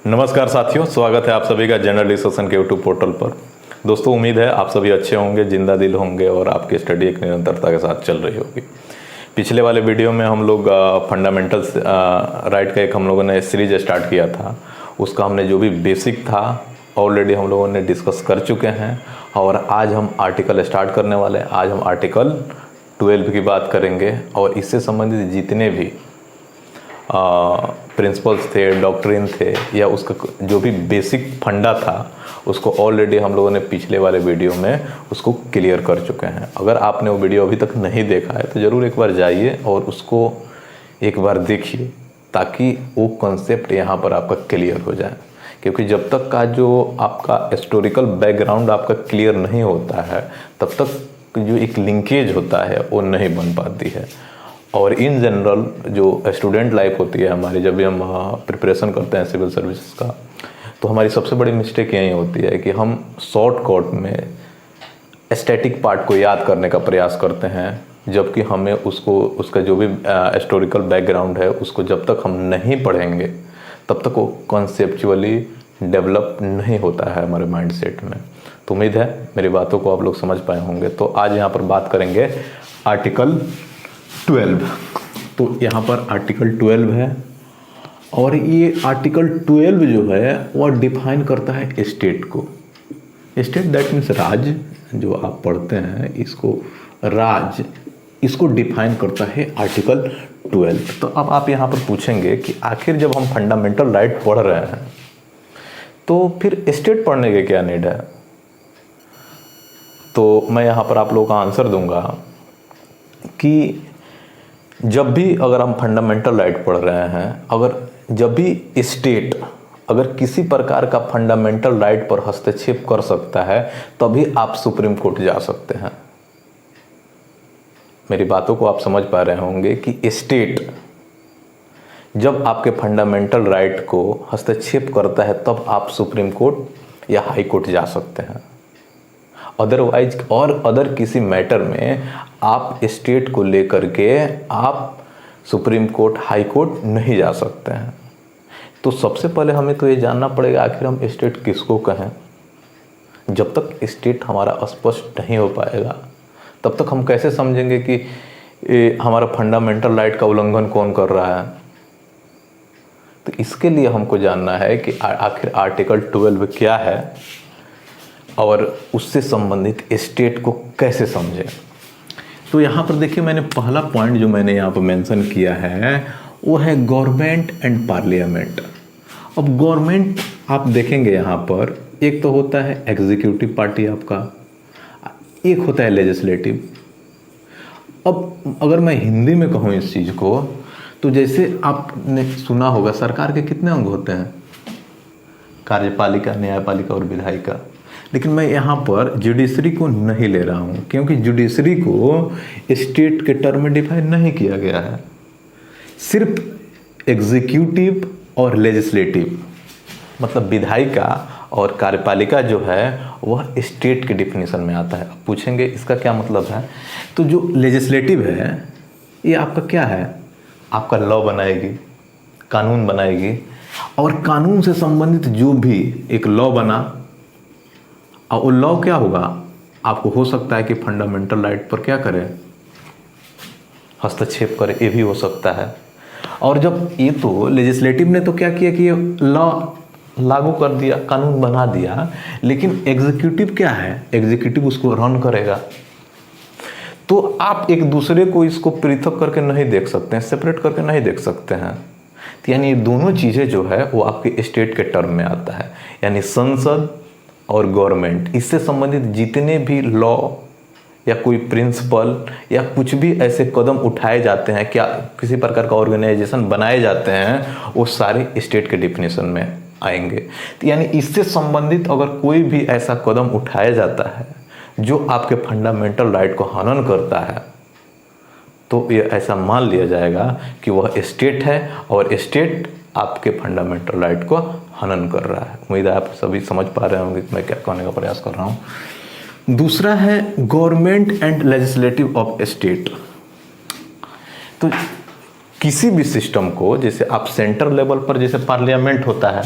नमस्कार साथियों, स्वागत है आप सभी का जनरल डिस्कशन के यूट्यूब पोर्टल पर। दोस्तों, उम्मीद है आप सभी अच्छे होंगे, जिंदा दिल होंगे और आपकी स्टडी एक निरंतरता के साथ चल रही होगी। पिछले वाले वीडियो में हम लोग फंडामेंटल्स राइट का एक हम लोगों ने सीरीज स्टार्ट किया था। उसका हमने जो भी बेसिक था ऑलरेडी हम लोगों ने डिस्कस कर चुके हैं और आज हम आर्टिकल स्टार्ट करने वाले हैं। आज हम आर्टिकल 12 की बात करेंगे और इससे संबंधित जितने भी प्रिंसिपल्स थे, डॉक्ट्रिन थे या उसका जो भी बेसिक फंडा था उसको ऑलरेडी हम लोगों ने पिछले वाले वीडियो में उसको क्लियर कर चुके हैं। अगर आपने वो वीडियो अभी तक नहीं देखा है तो ज़रूर एक बार जाइए और उसको एक बार देखिए ताकि वो कॉन्सेप्ट यहाँ पर आपका क्लियर हो जाए। क्योंकि जब तक का जो आपका हिस्टोरिकल बैकग्राउंड आपका क्लियर नहीं होता है तब तक जो एक लिंकेज होता है वो नहीं बन पाती है। और इन जनरल जो स्टूडेंट लाइफ होती है हमारी, जब भी हम प्रिपरेशन करते हैं सिविल सर्विसेज का, तो हमारी सबसे बड़ी मिस्टेक यही होती है कि हम शॉर्टकट में स्टैटिक पार्ट को याद करने का प्रयास करते हैं, जबकि हमें उसका जो भी हिस्टोरिकल बैकग्राउंड है उसको जब तक हम नहीं पढ़ेंगे तब तक वो कॉन्सेप्चुअली डेवलप नहीं होता है हमारे माइंड सेट में। तो उम्मीद है मेरी बातों को आप लोग समझ पाए होंगे। तो आज यहाँ पर बात करेंगे आर्टिकल 12। तो यहाँ पर आर्टिकल 12 है और ये आर्टिकल 12 जो है वह डिफाइन करता है स्टेट को। स्टेट दैट मीन्स राज्य, जो आप पढ़ते हैं इसको राज्य, इसको डिफाइन करता है आर्टिकल 12। तो अब आप यहाँ पर पूछेंगे कि आखिर जब हम फंडामेंटल राइट पढ़ रहे हैं तो फिर स्टेट पढ़ने के क्या नीड है। तो मैं यहाँ पर आप लोगों का आंसर दूंगा कि जब भी अगर हम फंडामेंटल राइट पढ़ रहे हैं, अगर जब भी स्टेट अगर किसी प्रकार का फंडामेंटल राइट पर हस्तक्षेप कर सकता है तभी आप सुप्रीम कोर्ट जा सकते हैं। मेरी बातों को आप समझ पा रहे होंगे कि स्टेट जब आपके फंडामेंटल राइट को हस्तक्षेप करता है तब आप सुप्रीम कोर्ट या हाई कोर्ट जा सकते हैं। अदरवाइज और अदर किसी मैटर में आप स्टेट को लेकर के आप सुप्रीम कोर्ट, हाई कोर्ट नहीं जा सकते हैं। तो सबसे पहले हमें तो ये जानना पड़ेगा आखिर हम स्टेट किसको कहें। जब तक स्टेट हमारा स्पष्ट नहीं हो पाएगा तब तक हम कैसे समझेंगे कि हमारा फंडामेंटल राइट का उल्लंघन कौन कर रहा है। तो इसके लिए हमको जानना है कि आखिर आर्टिकल 12 क्या है और उससे संबंधित स्टेट को कैसे समझें। तो यहाँ पर देखिए, मैंने पहला पॉइंट जो मैंने यहाँ पर मेंशन किया है वो है गवर्नमेंट एंड पार्लियामेंट। अब गवर्नमेंट आप देखेंगे यहाँ पर एक तो होता है एग्जीक्यूटिव पार्टी आपका, एक होता है लेजिस्लेटिव। अब अगर मैं हिंदी में कहूँ इस चीज़ को तो जैसे आपने सुना होगा सरकार के कितने अंग होते हैं, कार्यपालिका, न्यायपालिका और विधायिका। लेकिन मैं यहाँ पर जुडिशरी को नहीं ले रहा हूँ क्योंकि जुडिशरी को स्टेट के टर्म में डिफाइन नहीं किया गया है। सिर्फ एग्जीक्यूटिव और लेजिस्लेटिव मतलब विधायिका और कार्यपालिका जो है वह स्टेट के डिफिनीशन में आता है। अब पूछेंगे इसका क्या मतलब है। तो जो लेजिस्लेटिव है ये आपका क्या है, आपका लॉ बनाएगी, कानून बनाएगी और कानून से संबंधित जो भी एक लॉ बना और वो लॉ क्या होगा, आपको हो सकता है कि फंडामेंटल राइट पर क्या करे, हस्तक्षेप करे, ये भी हो सकता है। और जब ये तो लेजिस्लेटिव ने तो क्या किया कि ये लॉ लागू कर दिया, कानून बना दिया, लेकिन एग्जीक्यूटिव क्या है, एग्जीक्यूटिव उसको रन करेगा। तो आप एक दूसरे को इसको पृथक करके नहीं देख सकते हैं, सेपरेट करके नहीं देख सकते हैं। तो यानी ये दोनों चीज़ें जो है वो आपके स्टेट के टर्म में आता है। यानी संसद और गवर्नमेंट, इससे संबंधित जितने भी लॉ या कोई प्रिंसिपल या कुछ भी ऐसे कदम उठाए जाते हैं, क्या किसी प्रकार का ऑर्गेनाइजेशन बनाए जाते हैं, वो सारे स्टेट के डिफिनीशन में आएंगे। तो यानी इससे संबंधित अगर कोई भी ऐसा कदम उठाया जाता है जो आपके फंडामेंटल राइट को हनन करता है तो ये ऐसा मान लिया जाएगा कि वह स्टेट है और स्टेट आपके फंडामेंटल राइट को हनन कर रहा है। उम्मीद है आप सभी समझ पा रहे होंगे मैं क्या कहने का प्रयास कर रहा हूँ। दूसरा है government and legislative of state. तो किसी भी सिस्टम को, जैसे आप सेंटर लेवल पर जैसे पार्लियामेंट होता है,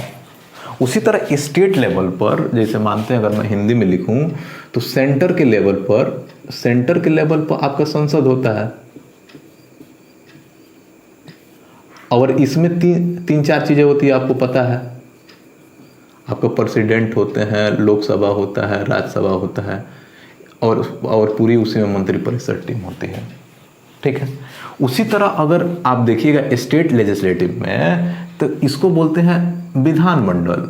उसी तरह स्टेट लेवल पर जैसे मानते हैं, अगर मैं हिंदी में लिखूं तो सेंटर के लेवल पर आपका संसद होता है, और इसमें तीन चार चीजें होती है, आपको पता है। आपका प्रेसिडेंट होते हैं, लोकसभा होता है, राज्यसभा होता है, और पूरी उसी में मंत्रिपरिषद टीम होती है, ठीक है। उसी तरह अगर आप देखिएगा स्टेट लेजिस्लेटिव में, तो इसको बोलते हैं विधानमंडल।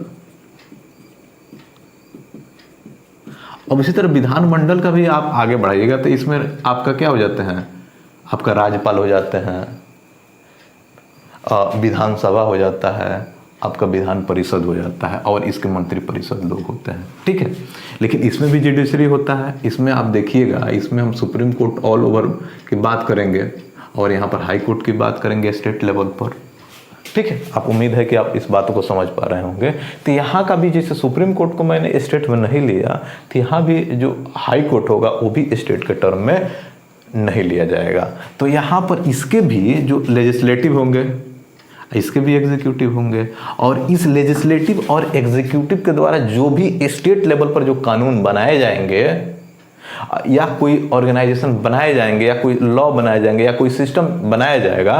अब इसी तरह विधानमंडल का भी आप आगे बढ़ाइएगा तो इसमें आपका क्या हो जाते हैं, आपका राज्यपाल हो जाते हैं, विधानसभा हो जाता है, आपका विधान परिषद हो जाता है, और इसके मंत्री परिषद लोग होते हैं, ठीक है। लेकिन इसमें भी जुडिशरी होता है। इसमें आप देखिएगा, इसमें हम सुप्रीम कोर्ट ऑल ओवर की बात करेंगे, और यहाँ पर हाई कोर्ट की बात करेंगे स्टेट लेवल पर, ठीक है। आप उम्मीद है कि आप इस बात को समझ पा रहे होंगे। तो यहाँ का भी, जैसे सुप्रीम कोर्ट को मैंने स्टेट में नहीं लिया, तो यहाँ भी जो हाई कोर्ट होगा वो भी स्टेट के टर्म में नहीं लिया जाएगा। तो यहाँ पर इसके भी जो लेजिस्लेटिव होंगे, इसके भी एग्जीक्यूटिव होंगे, और इस लेजिस्लेटिव और एग्जीक्यूटिव के द्वारा जो भी स्टेट लेवल पर जो कानून बनाए जाएंगे, या कोई ऑर्गेनाइजेशन बनाए जाएंगे, या कोई लॉ बनाए जाएंगे, या कोई सिस्टम बनाया जाएगा,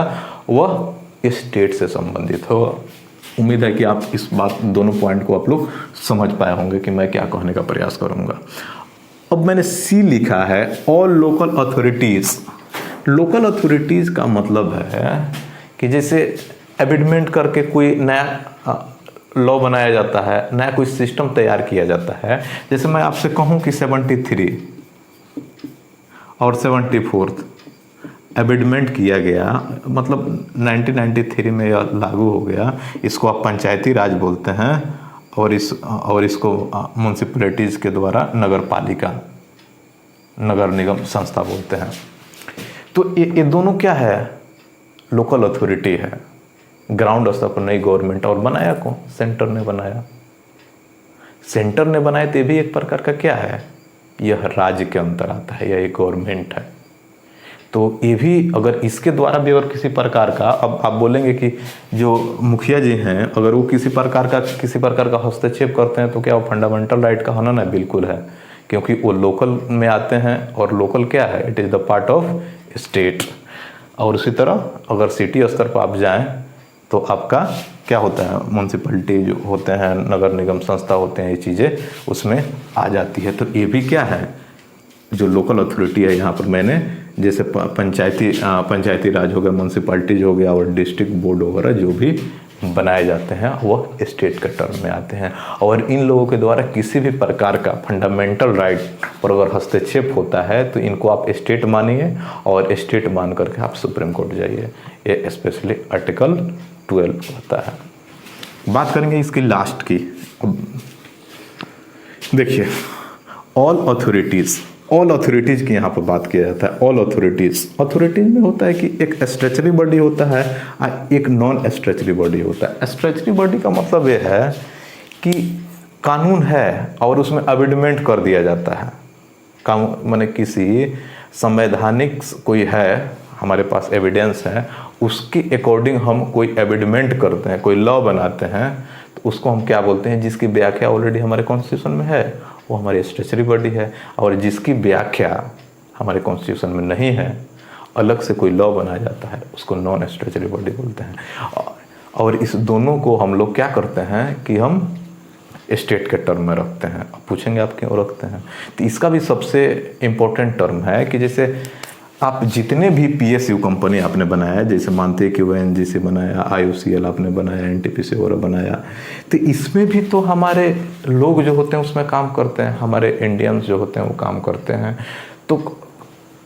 वह स्टेट से संबंधित होगा। उम्मीद है कि आप इस बात, दोनों पॉइंट को आप लोग समझ पाए होंगे कि मैं क्या कहने का प्रयास करूंगा। अब मैंने सी लिखा है, all local authorities. Local authorities का मतलब है कि जैसे एमेंडमेंट करके कोई नया लॉ बनाया जाता है, नया कोई सिस्टम तैयार किया जाता है। जैसे मैं आपसे कहूं कि 73 और 74 एमेंडमेंट किया गया, मतलब 1993 में यह लागू हो गया। इसको आप पंचायती राज बोलते हैं, और इसको म्यूनसिपैलिटीज के द्वारा नगर पालिका, नगर निगम संस्था बोलते हैं। तो ये दोनों क्या है, लोकल अथॉरिटी है। ग्राउंड स्तर पर नई गवर्नमेंट, और बनाया कौन, सेंटर ने बनाया। सेंटर ने बनाया, तो भी एक प्रकार का क्या है, यह राज्य के अंतर आता है, यह एक गवर्नमेंट है। तो ये भी, अगर इसके द्वारा भी अगर किसी प्रकार का, अब आप बोलेंगे कि जो मुखिया जी हैं, अगर वो किसी प्रकार का हस्तक्षेप करते हैं, तो क्या वो फंडामेंटल राइट का होना? ना, बिल्कुल है, क्योंकि वो लोकल में आते हैं, और लोकल क्या है, it is the part of state. और उसी तरह अगर सिटी स्तर पर आप जाएं, तो आपका क्या होता है, म्यूनसिपैलिटी जो होते हैं, नगर निगम संस्था होते हैं, ये चीज़ें उसमें आ जाती है। तो ये भी क्या है, जो लोकल अथॉरिटी है। यहाँ पर मैंने जैसे पंचायती राज हो गया, म्यूनसिपैलिटीज हो गया, और डिस्ट्रिक्ट बोर्ड वगैरह जो भी बनाए जाते हैं वह स्टेट के टर्म में आते हैं। और इन लोगों के द्वारा किसी भी प्रकार का फंडामेंटल राइट पर अगर हस्तक्षेप होता है, तो इनको आप स्टेट मानिए, और स्टेट मान करके आप सुप्रीम कोर्ट जाइए। ये स्पेशली आर्टिकल 12 होता है। बात करेंगे इसकी लास्ट की। अब देखिए, ऑल अथॉरिटीज की यहाँ पर बात किया जाता है। ऑल अथॉरिटीज में होता है कि एक स्टैच्यूटरी बॉडी होता है, एक नॉन स्टैच्यूटरी बॉडी होता है। स्टैच्यूटरी बॉडी का मतलब ये है कि कानून है और उसमें अमेंडमेंट कर दिया जाता है। कानून माने किसी संवैधानिक कोई है, हमारे पास एविडेंस है, उसके अकॉर्डिंग हम कोई अमेंडमेंट करते हैं, कोई लॉ बनाते हैं, तो उसको हम क्या बोलते हैं, जिसकी व्याख्या ऑलरेडी हमारे कॉन्स्टिट्यूशन में है, वो हमारी स्टैच्यूटरी बॉडी है। और जिसकी व्याख्या हमारे कॉन्स्टिट्यूशन में नहीं है, अलग से कोई लॉ बनाया जाता है, उसको नॉन स्टैच्यूटरी बॉडी बोलते हैं। और इस दोनों को हम लोग क्या करते हैं कि हम स्टेट के टर्म में रखते हैं। अब पूछेंगे आप क्यों रखते हैं, तो इसका भी सबसे इम्पोर्टेंट टर्म है कि जैसे आप जितने भी PSU कंपनी आपने बनाया, जैसे मानते हैं कि ONGC बनाया, IOCL आपने बनाया, NTPC वगैरह बनाया, तो इसमें भी तो हमारे लोग जो होते हैं उसमें काम करते हैं, हमारे इंडियंस जो होते हैं वो काम करते हैं। तो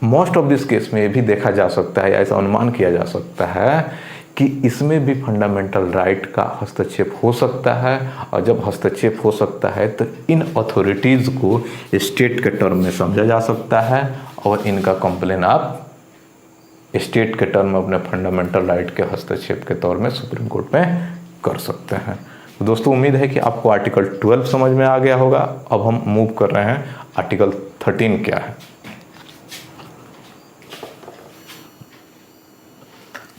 मोस्ट ऑफ दिस केस में ये भी देखा जा सकता है, ऐसा अनुमान किया जा सकता है कि इसमें भी फंडामेंटल राइट का हस्तक्षेप हो सकता है। और जब हस्तक्षेप हो सकता है तो इन अथॉरिटीज़ को स्टेट के टर्म में समझा जा सकता है, और इनका कंप्लेन आप स्टेट के टर्म में अपने फंडामेंटल राइट के हस्तक्षेप के तौर में सुप्रीम कोर्ट में कर सकते हैं। तो दोस्तों, उम्मीद है कि आपको आर्टिकल 12 समझ में आ गया होगा। अब हम मूव कर रहे हैं, आर्टिकल 13 क्या है।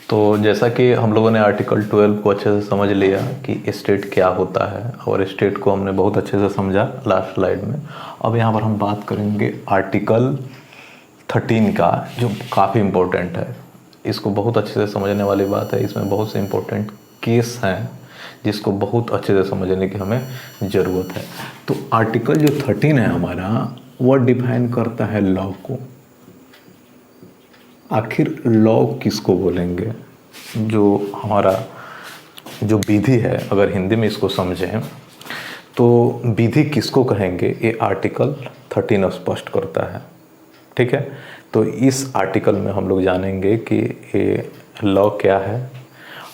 तो तो जैसा कि हम लोगों ने आर्टिकल 12 को अच्छे से समझ लिया कि स्टेट क्या होता है, और स्टेट को हमने बहुत अच्छे से समझा लास्ट स्लाइड में। अब यहाँ पर हम बात करेंगे आर्टिकल 13 का, जो काफ़ी इम्पोर्टेंट है। इसको बहुत अच्छे से समझने वाली बात है, इसमें बहुत से इम्पोर्टेंट केस हैं जिसको बहुत अच्छे से समझने की हमें ज़रूरत है। तो आर्टिकल जो 13 है हमारा, वो डिफाइन करता है लॉ को। आखिर लॉ किसको बोलेंगे? जो हमारा जो विधि है, अगर हिंदी में इसको समझें तो विधि किसको कहेंगे, ये आर्टिकल 13 स्पष्ट करता है। ठीक है, तो इस आर्टिकल में हम लोग जानेंगे कि ये लॉ क्या है,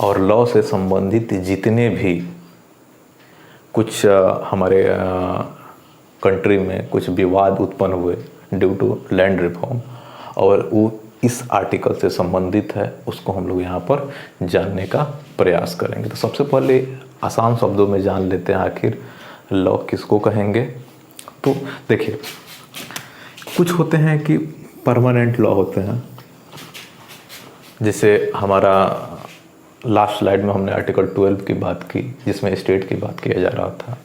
और लॉ से संबंधित जितने भी कुछ हमारे कंट्री में कुछ विवाद उत्पन्न हुए ड्यू टू लैंड रिफॉर्म, और वो इस आर्टिकल से संबंधित है, उसको हम लोग यहाँ पर जानने का प्रयास करेंगे। तो सबसे पहले आसान शब्दों में जान लेते हैं आखिर लॉ किसको कहेंगे। तो देखिए, कुछ होते हैं कि परमानेंट लॉ होते हैं, जैसे हमारा लास्ट स्लाइड में हमने आर्टिकल 12 की बात की जिसमें स्टेट की बात किया जा रहा था।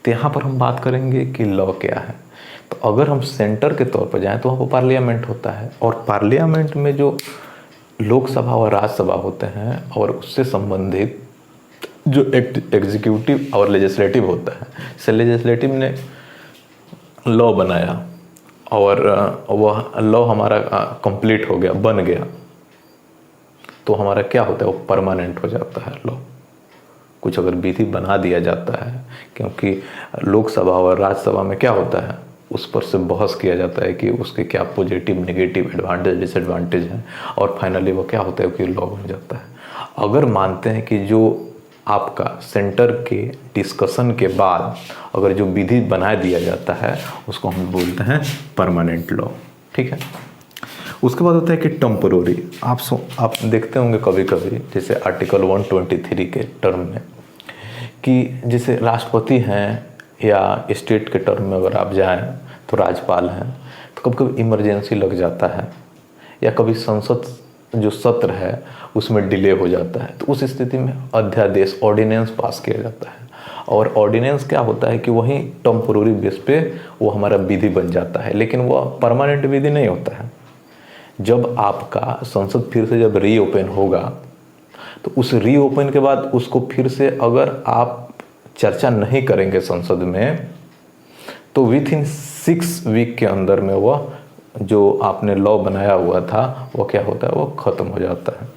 तो यहाँ पर हम बात करेंगे कि लॉ क्या है। तो अगर हम सेंटर के तौर पर जाएं तो वहाँ पर पार्लियामेंट होता है, और पार्लियामेंट में जो लोकसभा और राज्यसभा होते हैं और उससे संबंधित जो एग्जीक्यूटिव और लेजिस्लेटिव होता है, जैसे लेजिस्लेटिव ने लॉ बनाया और वह लॉ हमारा कंप्लीट हो गया, बन गया, तो हमारा क्या होता है, वो परमानेंट हो जाता है लॉ। कुछ अगर विधि बना दिया जाता है, क्योंकि लोकसभा और राज्यसभा में क्या होता है, उस पर से बहस किया जाता है कि उसके क्या पॉजिटिव नेगेटिव एडवांटेज डिसएडवांटेज हैं, और फाइनली वो क्या होता है कि लॉ बन जाता है। अगर मानते हैं कि जो आपका सेंटर के डिस्कशन के बाद अगर जो विधि बना दिया जाता है, उसको हम बोलते हैं परमानेंट लॉ। ठीक है, उसके बाद होता है कि टेम्पोररी। आप देखते होंगे कभी कभी, जैसे आर्टिकल 123 के टर्म में, कि जैसे राष्ट्रपति हैं या स्टेट के टर्म में अगर आप जाएं तो राज्यपाल हैं, तो कभी कभी इमरजेंसी लग जाता है, या कभी संसद जो सत्र है उसमें डिले हो जाता है, तो उस स्थिति में अध्यादेश ऑर्डिनेंस पास किया जाता है। और ऑर्डिनेंस क्या होता है कि वही टेम्पोररी बेस पे वो हमारा विधि बन जाता है, लेकिन वह परमानेंट विधि नहीं होता है। जब आपका संसद फिर से जब रीओपन होगा, तो उस रीओपन के बाद उसको फिर से अगर आप चर्चा नहीं करेंगे संसद में, तो विथ इन 6 वीक के अंदर में वह जो आपने लॉ बनाया हुआ था वो क्या होता है, वो ख़त्म हो जाता है।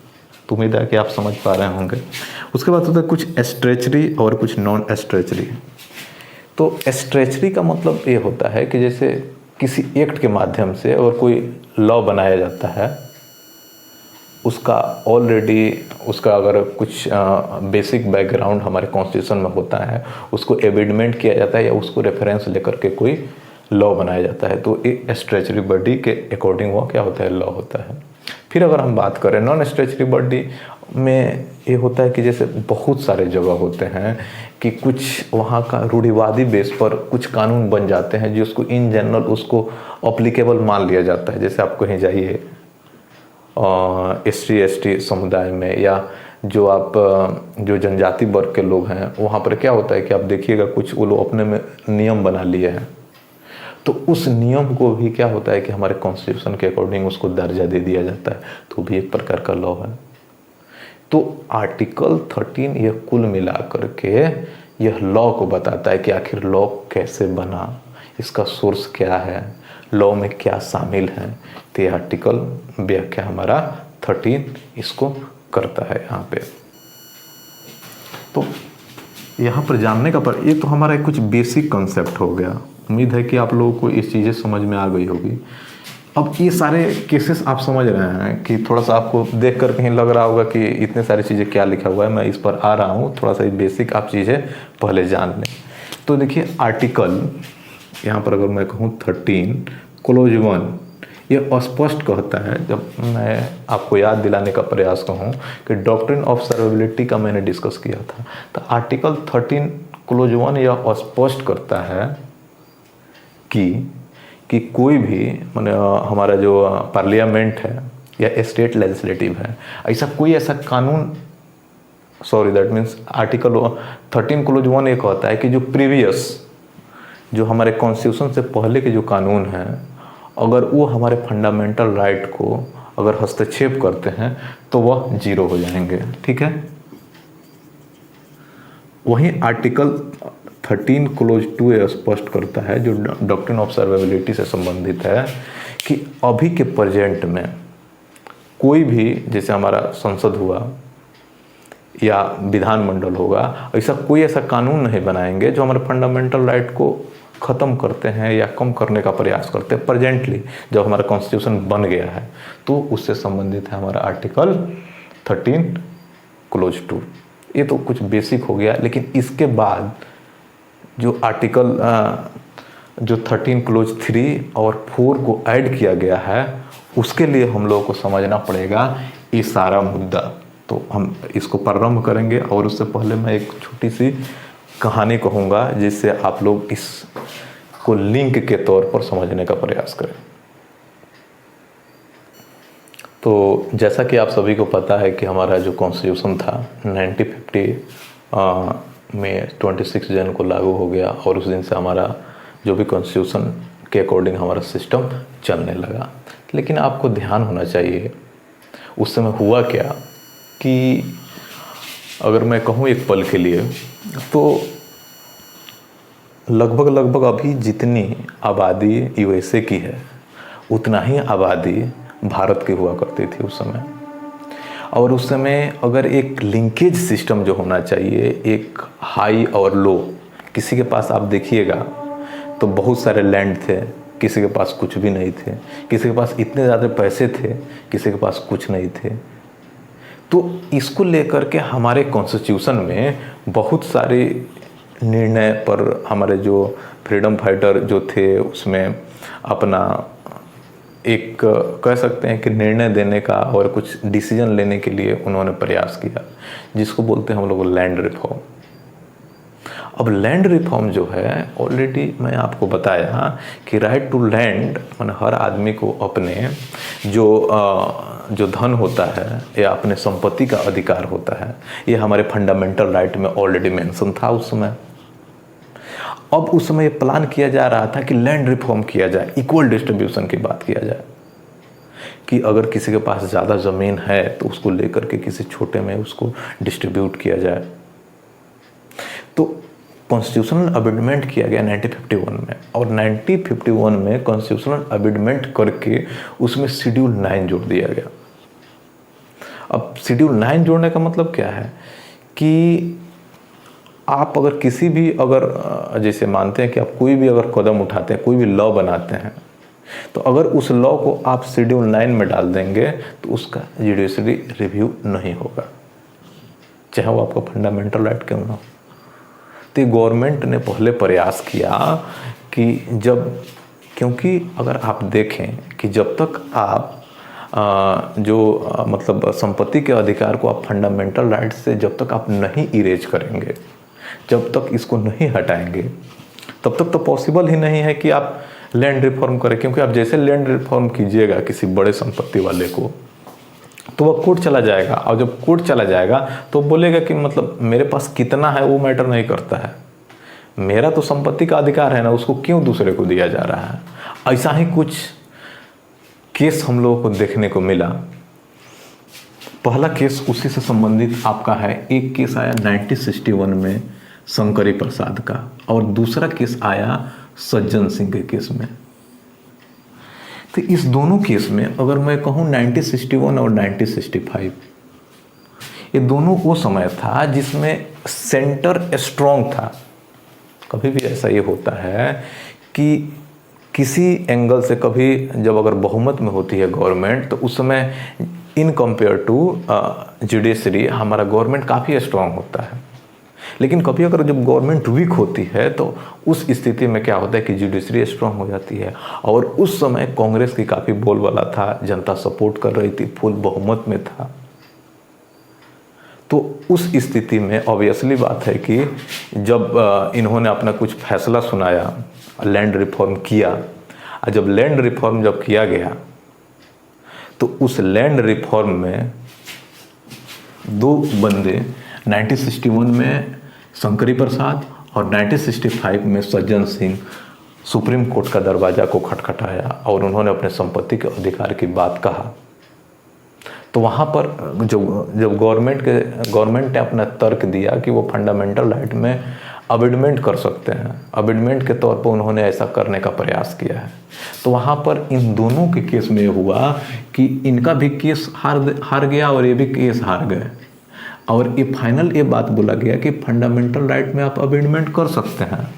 तो उम्मीद है कि आप समझ पा रहे होंगे। उसके बाद होता है कुछ स्ट्रेचरी और कुछ नॉन स्ट्रेचरी। तो स्ट्रेचरी का मतलब ये होता है कि जैसे किसी एक्ट के माध्यम से अगर कोई लॉ बनाया जाता है, उसका ऑलरेडी उसका अगर कुछ बेसिक बैकग्राउंड हमारे कॉन्स्टिट्यूशन में होता है, उसको एमेंडमेंट किया जाता है या उसको रेफरेंस लेकर के कोई लॉ बनाया जाता है, तो ये स्ट्रेचरी बॉडी के अकॉर्डिंग वो क्या होता है, लॉ होता है। फिर अगर हम बात करें नॉन स्ट्रेचरी बॉडी में, ये होता है कि जैसे बहुत सारे जगह होते हैं कि कुछ वहाँ का रूढ़िवादी बेस पर कुछ कानून बन जाते हैं जिसको इन जनरल उसको अप्लीकेबल मान लिया जाता है। जैसे आप कहीं जाइए SC/ST समुदाय में, या जो आप जो जनजाति वर्ग के लोग हैं, वहाँ पर क्या होता है कि आप देखिएगा कुछ वो लोग अपने में नियम बना लिए हैं, तो उस नियम को भी क्या होता है कि हमारे कॉन्स्टिट्यूशन के अकॉर्डिंग उसको दर्जा दे दिया जाता है, तो भी एक प्रकार का लॉ है। तो आर्टिकल 13 यह कुल मिला करके यह लॉ को बताता है कि आखिर लॉ कैसे बना, इसका सोर्स क्या है, लॉ में क्या शामिल है। तो यह आर्टिकल व्याख्या हमारा 13 इसको करता है यहाँ पे। तो यहाँ पर जानने का ये तो हमारा कुछ बेसिक कॉन्सेप्ट हो गया। उम्मीद है कि आप लोगों को इस चीज़ें समझ में आ गई होगी। अब ये सारे केसेस आप समझ रहे हैं कि थोड़ा सा आपको देख कर कहीं लग रहा होगा कि इतने सारी चीज़ें क्या लिखा हुआ है, मैं इस पर आ रहा हूँ, थोड़ा सा बेसिक आप चीज़ें पहले जान लें। तो देखिए आर्टिकल यहाँ पर अगर मैं कहूँ 13 क्लोज 1, ये स्पष्ट कहता है, जब मैं आपको याद दिलाने का प्रयास कहूँ कि डॉक्ट्रिन ऑफ सर्वाइवेबिलिटी का मैंने डिस्कस किया था, तो आर्टिकल 13 क्लोज 1 यह स्पष्ट करता है कि कोई भी माने हमारा जो पार्लियामेंट है या स्टेट लेजिस्लेटिव है, ऐसा कोई ऐसा कानून, sorry that means article 13 close 1 एक होता है कि जो प्रीवियस, जो हमारे कॉन्स्टिट्यूशन से पहले के जो कानून हैं, अगर वो हमारे फंडामेंटल राइट को अगर हस्तक्षेप करते हैं तो वह जीरो हो जाएंगे। ठीक है। वहीं आर्टिकल 13 क्लोज 2 स्पष्ट करता है, जो डॉक्ट्रिन ऑफ सर्वाइवेबिलिटी से संबंधित है, कि अभी के प्रेजेंट में कोई भी, जैसे हमारा संसद हुआ या विधानमंडल होगा, ऐसा कोई ऐसा कानून नहीं बनाएंगे जो हमारे फंडामेंटल राइट को ख़त्म करते हैं या कम करने का प्रयास करते हैं। प्रेजेंटली जब हमारा कॉन्स्टिट्यूशन बन गया है तो उससे संबंधित है हमारा आर्टिकल 13 क्लोज 2। ये तो कुछ बेसिक हो गया, लेकिन इसके बाद जो आर्टिकल जो 13 क्लोज 3 और 4 को ऐड किया गया है, उसके लिए हम लोगों को समझना पड़ेगा ये सारा मुद्दा। तो हम इसको प्रारंभ करेंगे, और उससे पहले मैं एक छोटी सी कहानी कहूँगा जिससे आप लोग इसको लिंक के तौर पर समझने का प्रयास करें। तो जैसा कि आप सभी को पता है कि हमारा जो कॉन्स्टिट्यूशन था 1950 में 26 जन को लागू हो गया, और उस दिन से हमारा जो भी कॉन्स्टिट्यूशन के अकॉर्डिंग हमारा सिस्टम चलने लगा। लेकिन आपको ध्यान होना चाहिए उस समय हुआ क्या, कि अगर मैं कहूँ एक पल के लिए, तो लगभग अभी जितनी आबादी यूएसए की है उतना ही आबादी भारत की हुआ करती थी उस समय। और उस समय अगर एक लिंकेज सिस्टम जो होना चाहिए, एक हाई और लो, किसी के पास आप देखिएगा तो बहुत सारे लैंड थे, किसी के पास कुछ भी नहीं थे, किसी के पास इतने ज़्यादा पैसे थे, किसी के पास कुछ नहीं थे। तो इसको लेकर के हमारे कॉन्स्टिट्यूशन में बहुत सारे निर्णय पर हमारे जो फ्रीडम फाइटर जो थे उसमें अपना एक कह सकते हैं कि निर्णय देने का और कुछ डिसीजन लेने के लिए उन्होंने प्रयास किया, जिसको बोलते हैं हम लोग लैंड रिफॉर्म। अब लैंड रिफॉर्म जो है, ऑलरेडी मैं आपको बताया कि राइट टू लैंड मैंने हर आदमी को अपने जो धन होता है या अपने संपत्ति का अधिकार होता है, ये हमारे फंडामेंटल राइट में ऑलरेडी मेंशन था उस समय। अब उस समय प्लान किया जा रहा था कि लैंड रिफॉर्म किया जाए, इक्वल डिस्ट्रीब्यूशन की बात किया जाए, कि अगर किसी के पास ज़्यादा ज़मीन है तो उसको लेकर के किसी छोटे में उसको डिस्ट्रीब्यूट किया जाए। तो कॉन्स्टिट्यूशनल अमेंडमेंट किया गया 1951 में, और 1951 में कॉन्स्टिट्यूशनल अमेंडमेंट करके उसमें शेड्यूल 9 जोड़ दिया गया। अब शेड्यूल 9 जोड़ने का मतलब क्या है कि आप अगर किसी भी, अगर जैसे मानते हैं कि आप कोई भी अगर कदम उठाते हैं, कोई भी लॉ बनाते हैं, तो अगर उस लॉ को आप शेड्यूल 9 में डाल देंगे तो उसका जुडिशरी रिव्यू नहीं होगा, चाहे वो आपका फंडामेंटल राइट क्यों ना हो। तो गवर्नमेंट ने पहले प्रयास किया कि क्योंकि अगर आप देखें कि जब तक आप मतलब संपत्ति के अधिकार को आप फंडामेंटल राइट से जब तक आप नहीं इरेज करेंगे, जब तक इसको नहीं हटाएंगे, तब तक तो पॉसिबल ही नहीं है कि आप लैंड रिफॉर्म करें। क्योंकि आप जैसे लैंड रिफॉर्म कीजिएगा किसी बड़े संपत्ति वाले को, तो वह कोर्ट चला जाएगा, और जब कोर्ट चला जाएगा तो बोलेगा कि मतलब मेरे पास कितना है वो मैटर नहीं करता है, मेरा तो संपत्ति का अधिकार है ना, उसको क्यों दूसरे को दिया जा रहा है। ऐसा ही कुछ केस हम लोगों को देखने को मिला। पहला केस उसी से संबंधित आपका है, एक केस आया 1961 में शंकरी प्रसाद का, और दूसरा केस आया सज्जन सिंह के केस में। तो इस दोनों केस में अगर मैं कहूँ 1961 और 1965, ये दोनों वो समय था जिसमें सेंटर स्ट्रॉन्ग था। कभी भी ऐसा ये होता है कि किसी एंगल से कभी जब अगर बहुमत में होती है गवर्नमेंट, तो उस समय इन कंपेयर टू जुडिशरी हमारा गवर्नमेंट काफ़ी स्ट्रॉन्ग होता है। लेकिन कभी अगर जब गवर्नमेंट वीक होती है तो उस स्थिति में क्या होता है कि जुडिशरी स्ट्रॉन्ग हो जाती है। और उस समय कांग्रेस की काफ़ी बोलबाला था, जनता सपोर्ट कर रही थी, फुल बहुमत में था। तो उस स्थिति में ऑब्वियसली बात है कि जब इन्होंने अपना कुछ फैसला सुनाया, लैंड रिफॉर्म किया, और जब लैंड रिफॉर्म जब किया गया तो उस लैंड रिफॉर्म में दो बंदे 1961 में शंकरी प्रसाद और 1965 में सज्जन सिंह सुप्रीम कोर्ट का दरवाज़ा को खटखटाया और उन्होंने अपने संपत्ति के अधिकार की बात कहा। तो वहाँ पर जब गवर्नमेंट ने अपना तर्क दिया कि वो फंडामेंटल राइट में अमेंडमेंट कर सकते हैं, अमेंडमेंट के तौर पर उन्होंने ऐसा करने का प्रयास किया है। तो वहाँ पर इन दोनों के केस में हुआ कि इनका भी केस हार गया और ये भी केस हार गए, और ये फाइनल ये बात बोला गया कि फंडामेंटल राइट में आप अमेंडमेंट कर सकते हैं,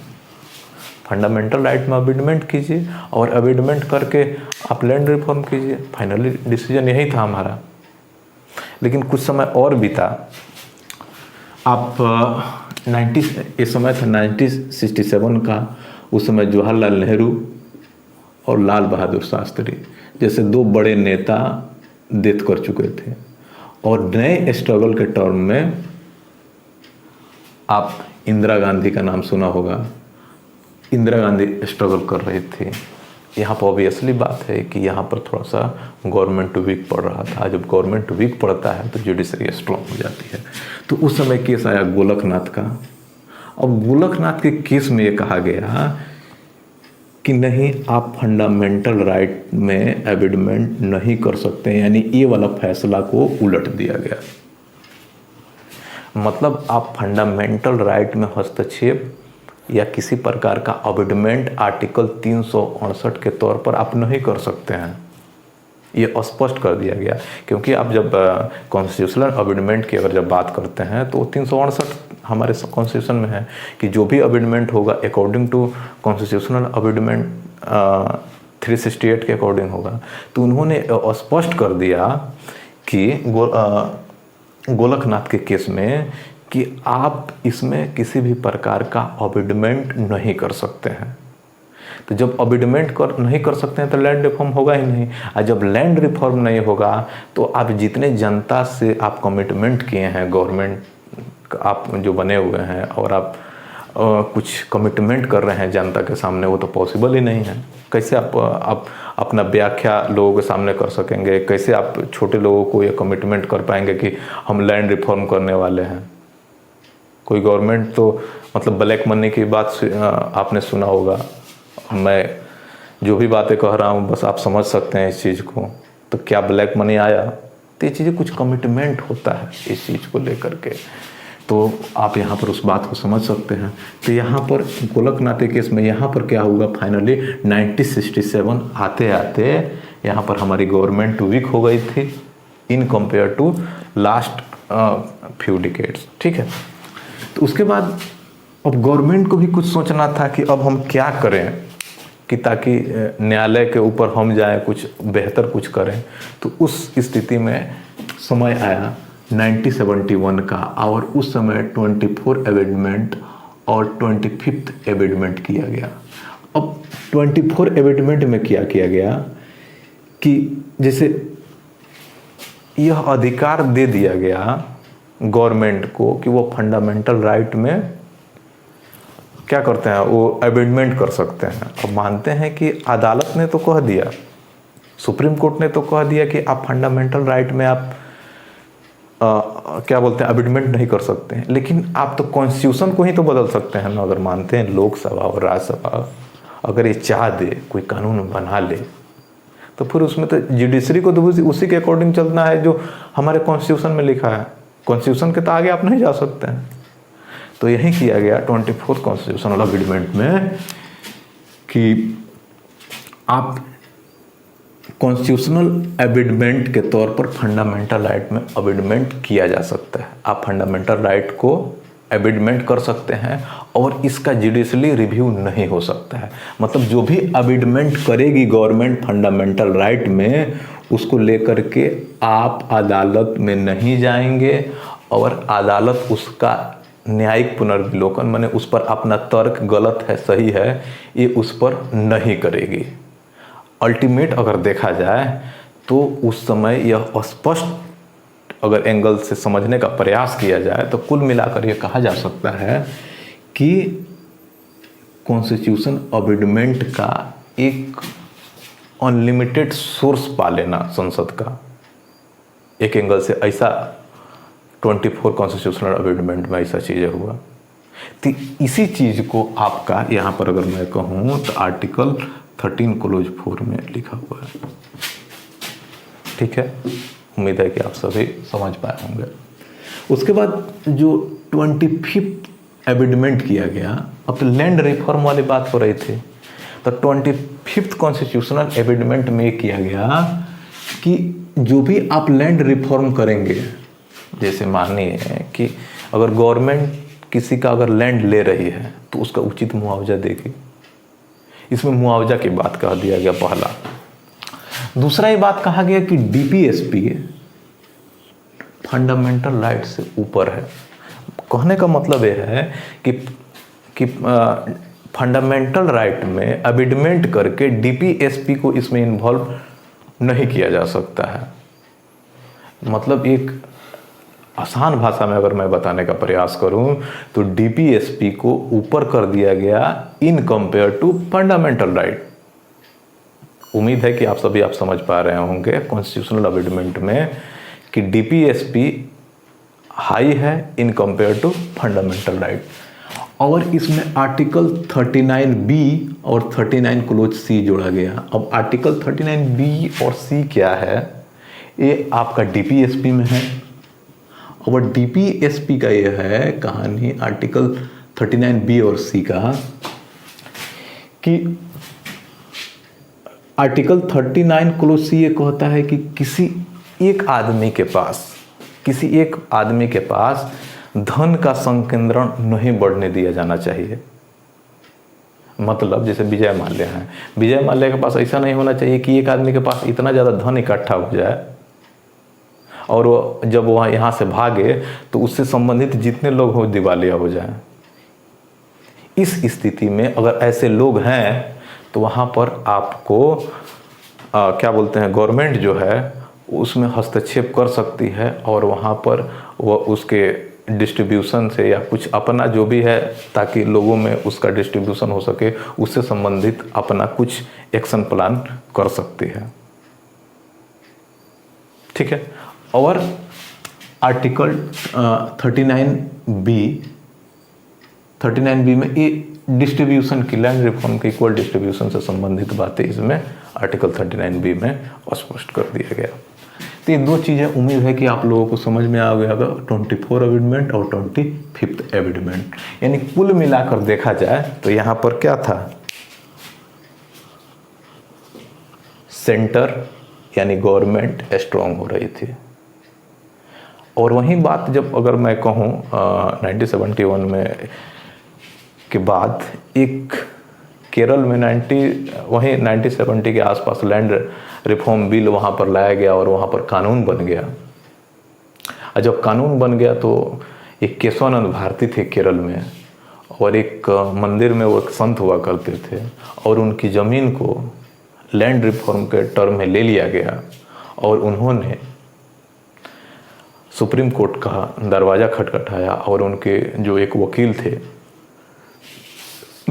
फंडामेंटल राइट में अमेंडमेंट कीजिए और अमेंडमेंट करके आप लैंड रिफॉर्म कीजिए। फाइनली डिसीजन यही था हमारा। लेकिन कुछ समय और बीता, आप इस समय था 1967 का। उस समय जवाहरलाल नेहरू और लाल बहादुर शास्त्री जैसे दो बड़े नेता डेथ कर चुके थे, और नए स्ट्रगल के टर्म में आप इंदिरा गांधी का नाम सुना होगा। इंदिरा गांधी स्ट्रगल कर रही थी। यहाँ पर ऑब्वियसली बात है कि यहाँ पर थोड़ा सा गवर्नमेंट वीक पड़ रहा था। जब गवर्नमेंट वीक पड़ता है तो जुडिशरी स्ट्रॉन्ग हो जाती है। तो उस समय केस आया गोलकनाथ का। अब गोलकनाथ के केस में ये कहा गया कि नहीं, आप फंडामेंटल राइट में अमेंडमेंट नहीं कर सकते, यानी ये वाला फैसला को उलट दिया गया। मतलब आप फंडामेंटल राइट में हस्तक्षेप या किसी प्रकार का अमेंडमेंट आर्टिकल 368 के तौर पर आप नहीं कर सकते हैं, ये स्पष्ट कर दिया गया। क्योंकि आप जब कॉन्स्टिट्यूशनल अमेंडमेंट की अगर जब बात करते हैं तो 368 हमारे कॉन्स्टिट्यूशन में है कि जो भी अमेंडमेंट होगा अकॉर्डिंग टू कॉन्स्टिट्यूशनल अमेंडमेंट 368 के अकॉर्डिंग होगा। तो उन्होंने स्पष्ट कर दिया कि गोलकनाथ के केस में कि आप इसमें किसी भी प्रकार का अमेंडमेंट नहीं कर सकते हैं। तो जब अमेंडमेंट नहीं कर सकते हैं तो लैंड रिफॉर्म होगा ही नहीं, और जब लैंड रिफॉर्म नहीं होगा तो आप जितने जनता से आप कमिटमेंट किए हैं, गवर्नमेंट आप जो बने हुए हैं और आप कुछ कमिटमेंट कर रहे हैं जनता के सामने, वो तो पॉसिबल ही नहीं है। कैसे आप अपना व्याख्या लोगों के सामने कर सकेंगे? कैसे आप छोटे लोगों को ये कमिटमेंट कर पाएंगे कि हम लैंड रिफॉर्म करने वाले हैं? कोई गवर्नमेंट तो मतलब ब्लैक मनी की बात आपने सुना होगा। मैं जो भी बातें कह रहा हूँ बस आप समझ सकते हैं इस चीज़ को। तो क्या ब्लैक मनी आया? तो ये चीज़ें कुछ कमिटमेंट होता है इस चीज़ को लेकर के, तो आप यहाँ पर उस बात को समझ सकते हैं। तो यहाँ पर गोलकनाथ के केस में यहाँ पर क्या हुआ, फाइनली 1967 आते आते यहाँ पर हमारी गवर्नमेंट वीक हो गई थी in compare to last few decades. ठीक है, तो उसके बाद अब गवर्नमेंट को भी कुछ सोचना था कि अब हम क्या करें कि ताकि न्यायालय के ऊपर हम जाएं, कुछ बेहतर कुछ करें। तो उस स्थिति में समय आया 1971 का, और उस समय 24 अमेंडमेंट और 25th अमेंडमेंट किया गया। अब 24 अमेंडमेंट में क्या किया गया कि जैसे यह अधिकार दे दिया गया गवर्नमेंट को कि वो फंडामेंटल राइट में क्या करते हैं, वो अमेंडमेंट कर सकते हैं। अब मानते हैं कि अदालत ने तो कह दिया, सुप्रीम कोर्ट ने तो कह दिया कि आप फंडामेंटल राइट में आप क्या बोलते हैं, अमेंडमेंट नहीं कर सकते हैं, लेकिन आप तो कॉन्स्टिट्यूशन को ही तो बदल सकते हैं ना। अगर मानते हैं लोकसभा और राज्यसभा अगर ये चाह दे कोई कानून बना ले, तो फिर उसमें तो जुडिशरी को तो उसी के अकॉर्डिंग चलना है जो हमारे कॉन्स्टिट्यूशन में लिखा है। कॉन्स्टिट्यूशन के तो आगे आप नहीं जा सकते हैं। तो यही किया गया 24th कॉन्स्टिट्यूशनल अमेंडमेंट में कि आप कॉन्स्टिट्यूशनल अमेंडमेंट के तौर पर फंडामेंटल राइट में अमेंडमेंट किया जा सकता है। आप फंडामेंटल राइट को अमेंडमेंट कर सकते हैं और इसका जुडिशली रिव्यू नहीं हो सकता है। मतलब जो भी अमेंडमेंट करेगी गवर्नमेंट फंडामेंटल राइट में, उसको लेकर के आप अदालत में नहीं जाएंगे और अदालत उसका न्यायिक पुनर्विलोकन माने उस पर अपना तर्क गलत है सही है ये उस पर नहीं करेगी। अल्टीमेट अगर देखा जाए तो उस समय यह स्पष्ट अगर एंगल से समझने का प्रयास किया जाए तो कुल मिलाकर यह कहा जा सकता है कि कॉन्स्टिट्यूशन अमेंडमेंट का एक अनलिमिटेड सोर्स पा लेना संसद का, एक एंगल से ऐसा 24 कॉन्स्टिट्यूशनल अमेंडमेंट में ऐसा चीज़ें हुआ। तो इसी चीज़ को आपका यहाँ पर अगर मैं कहूँ तो आर्टिकल 13(4) में लिखा हुआ है। ठीक है, उम्मीद है कि आप सभी समझ पाए होंगे। उसके बाद जो 25th अमेंडमेंट किया गया, अब तो लैंड रिफॉर्म वाली बात हो रही थी, तो 25th कॉन्स्टिट्यूशनल अमेंडमेंट में किया गया कि जो भी आप लैंड रिफॉर्म करेंगे, जैसे मानिए कि अगर गवर्नमेंट किसी का अगर लैंड ले रही है तो उसका उचित मुआवजा देगी। इसमें मुआवजा की बात कह दिया गया पहला। दूसरा ये बात कहा गया कि डीपीएसपी फंडामेंटल राइट से ऊपर है। कहने का मतलब यह है कि फंडामेंटल राइट में अमेंडमेंट करके डीपीएसपी को इसमें इन्वॉल्व नहीं किया जा सकता है। मतलब एक आसान भाषा में अगर मैं बताने का प्रयास करूं तो डीपीएसपी को ऊपर कर दिया गया in compare to fundamental right. उम्मीद है कि आप सभी समझ पा रहे होंगे कॉन्स्टिट्यूशनल अमेंडमेंट में कि डीपीएसपी हाई है in compare to fundamental right. और इसमें आर्टिकल 39B और 39(c) जोड़ा गया। अब आर्टिकल 39B और C क्या है, ये आपका डीपीएसपी में है। और डीपीएसपी का ये है कहानी आर्टिकल 39B और C का कि आर्टिकल 39(c) ये कहता है कि किसी एक आदमी के पास धन का संकेंद्रण नहीं बढ़ने दिया जाना चाहिए। मतलब जैसे विजय माल्या है, विजय माल्या के पास ऐसा नहीं होना चाहिए कि एक आदमी के पास इतना ज़्यादा धन इकट्ठा हो जाए और वो जब वह यहाँ से भागे तो उससे संबंधित जितने लोग हो दिवालिया हो जाए। इस स्थिति में अगर ऐसे लोग हैं तो वहाँ पर आपको क्या बोलते हैं, गवर्नमेंट जो है उसमें हस्तक्षेप कर सकती है और वहाँ पर वह उसके डिस्ट्रीब्यूशन से या कुछ अपना जो भी है ताकि लोगों में उसका डिस्ट्रीब्यूशन हो सके, उससे संबंधित अपना कुछ एक्शन प्लान कर सकती है। ठीक है। और आर्टिकल 39B में ये डिस्ट्रीब्यूशन की, लैंड रिफॉर्म के इक्वल डिस्ट्रीब्यूशन से संबंधित बातें इसमें आर्टिकल 39B में स्पष्ट कर दिया गया। तो ये दो चीज़ें उम्मीद है कि आप लोगों को समझ में आ गया होगा, 24 अमेंडमेंट और 25th अमेंडमेंट। यानी कुल मिलाकर देखा जाए तो यहाँ पर क्या था, सेंटर यानी गवर्नमेंट स्ट्रांग हो रही थी। और वही बात जब अगर मैं कहूँ 1971 में के बाद एक केरल में 1970 के आसपास लैंड रिफॉर्म बिल वहाँ पर लाया गया और वहाँ पर कानून बन गया। और जब कानून बन गया तो एक केशवानंद भारती थे केरल में, और एक मंदिर में वो एक संत हुआ करते थे, और उनकी ज़मीन को लैंड रिफॉर्म के टर्म में ले लिया गया और उन्होंने सुप्रीम कोर्ट का दरवाज़ा खटखटाया और उनके जो एक वकील थे,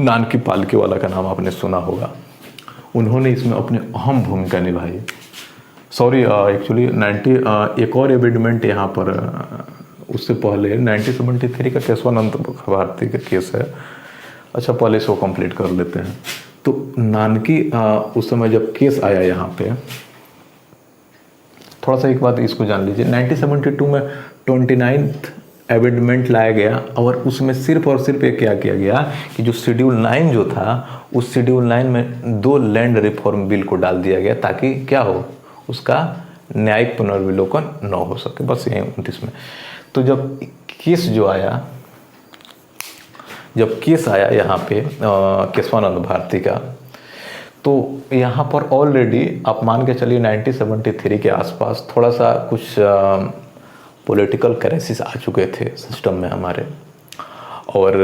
नानकी पालकी वाला का नाम आपने सुना होगा, उन्होंने इसमें अपनी अहम भूमिका निभाई। सॉरी, एक्चुअली एक और अमेंडमेंट यहाँ पर उससे पहले 1973 का केशवानंद भारती का केस है। अच्छा, पहले इसको कंप्लीट कर लेते हैं। तो नानकी उस समय जब केस आया यहाँ पे, थोड़ा सा एक बात इसको जान लीजिए, 1972 में 29th अमेंडमेंट लाया गया और उसमें सिर्फ और सिर्फ ये क्या किया गया कि जो शेड्यूल 9 जो था, उस शेड्यूल 9 में 2 लैंड रिफॉर्म बिल को डाल दिया गया ताकि क्या हो, उसका न्यायिक पुनर्विलोकन न हो सके, बस यही 29 में। तो जब केस आया यहाँ पे केशवानंद भारती का, तो यहाँ पर ऑलरेडी आप मान के चलिए 1973 के आसपास थोड़ा सा कुछ पॉलिटिकल क्राइसिस आ चुके थे सिस्टम में हमारे, और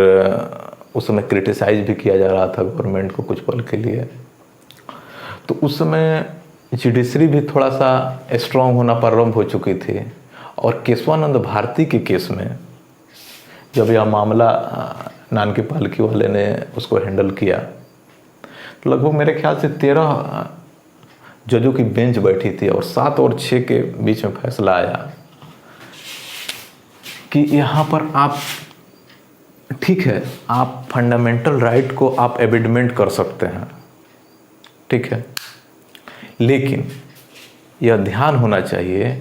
उस समय क्रिटिसाइज भी किया जा रहा था गवर्नमेंट को कुछ पल के लिए। तो उस समय जुडिशरी भी थोड़ा सा स्ट्रांग होना प्रारंभ हो चुकी थी, और केशवानंद भारती के केस में जब यह मामला नानकी पालकी वाले ने उसको हैंडल किया, तो लगभग मेरे ख्याल से जजों की बेंच बैठी थी और 7 और 6 के बीच में फैसला आया कि यहाँ पर आप, ठीक है, आप फंडामेंटल राइट को आप एबेडमेंट कर सकते हैं, ठीक है, लेकिन यह ध्यान होना चाहिए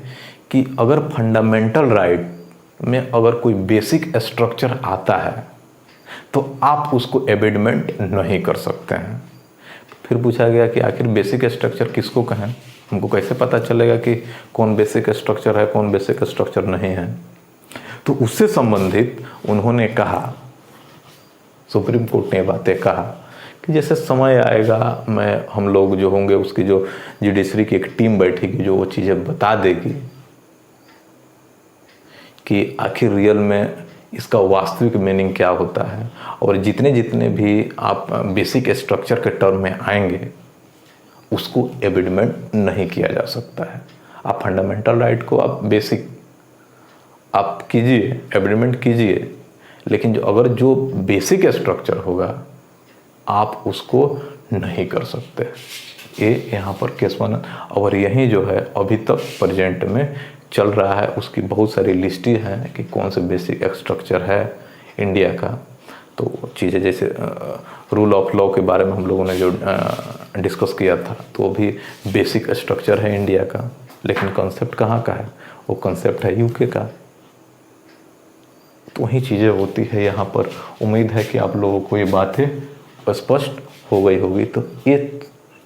कि अगर फंडामेंटल राइट में अगर कोई बेसिक स्ट्रक्चर आता है तो आप उसको एबेडमेंट नहीं कर सकते हैं। फिर पूछा गया कि आखिर बेसिक स्ट्रक्चर किसको कहें, हमको कैसे पता चलेगा कि कौन बेसिक स्ट्रक्चर है, कौन बेसिक स्ट्रक्चर नहीं है। तो उससे संबंधित उन्होंने कहा, सुप्रीम कोर्ट ने बातें कहा कि जैसे समय आएगा हम लोग जो होंगे, उसकी जो जुडिशरी की एक टीम बैठेगी जो वो चीज़ें बता देगी कि आखिर रियल में इसका वास्तविक मीनिंग क्या होता है, और जितने जितने भी आप बेसिक स्ट्रक्चर के टर्म में आएंगे उसको एबेडमेंट नहीं किया जा सकता है। आप फंडामेंटल राइट को आप बेसिक आप कीजिए, एबेडमेंट कीजिए, लेकिन अगर जो बेसिक स्ट्रक्चर होगा आप उसको नहीं कर सकते। ये यहाँ पर केस बना, और यही जो है अभी तक प्रेजेंट में चल रहा है। उसकी बहुत सारी लिस्ट है कि कौन से बेसिक स्ट्रक्चर है इंडिया का। तो चीज़ें जैसे रूल ऑफ लॉ के बारे में हम लोगों ने जो डिस्कस किया था, तो भी बेसिक स्ट्रक्चर है इंडिया का, लेकिन कॉन्सेप्ट कहाँ का है, वो कॉन्सेप्ट है यूके का। तो वही चीज़ें होती है यहाँ पर। उम्मीद है कि आप लोगों को ये बातें स्पष्ट हो गई होगी। तो ये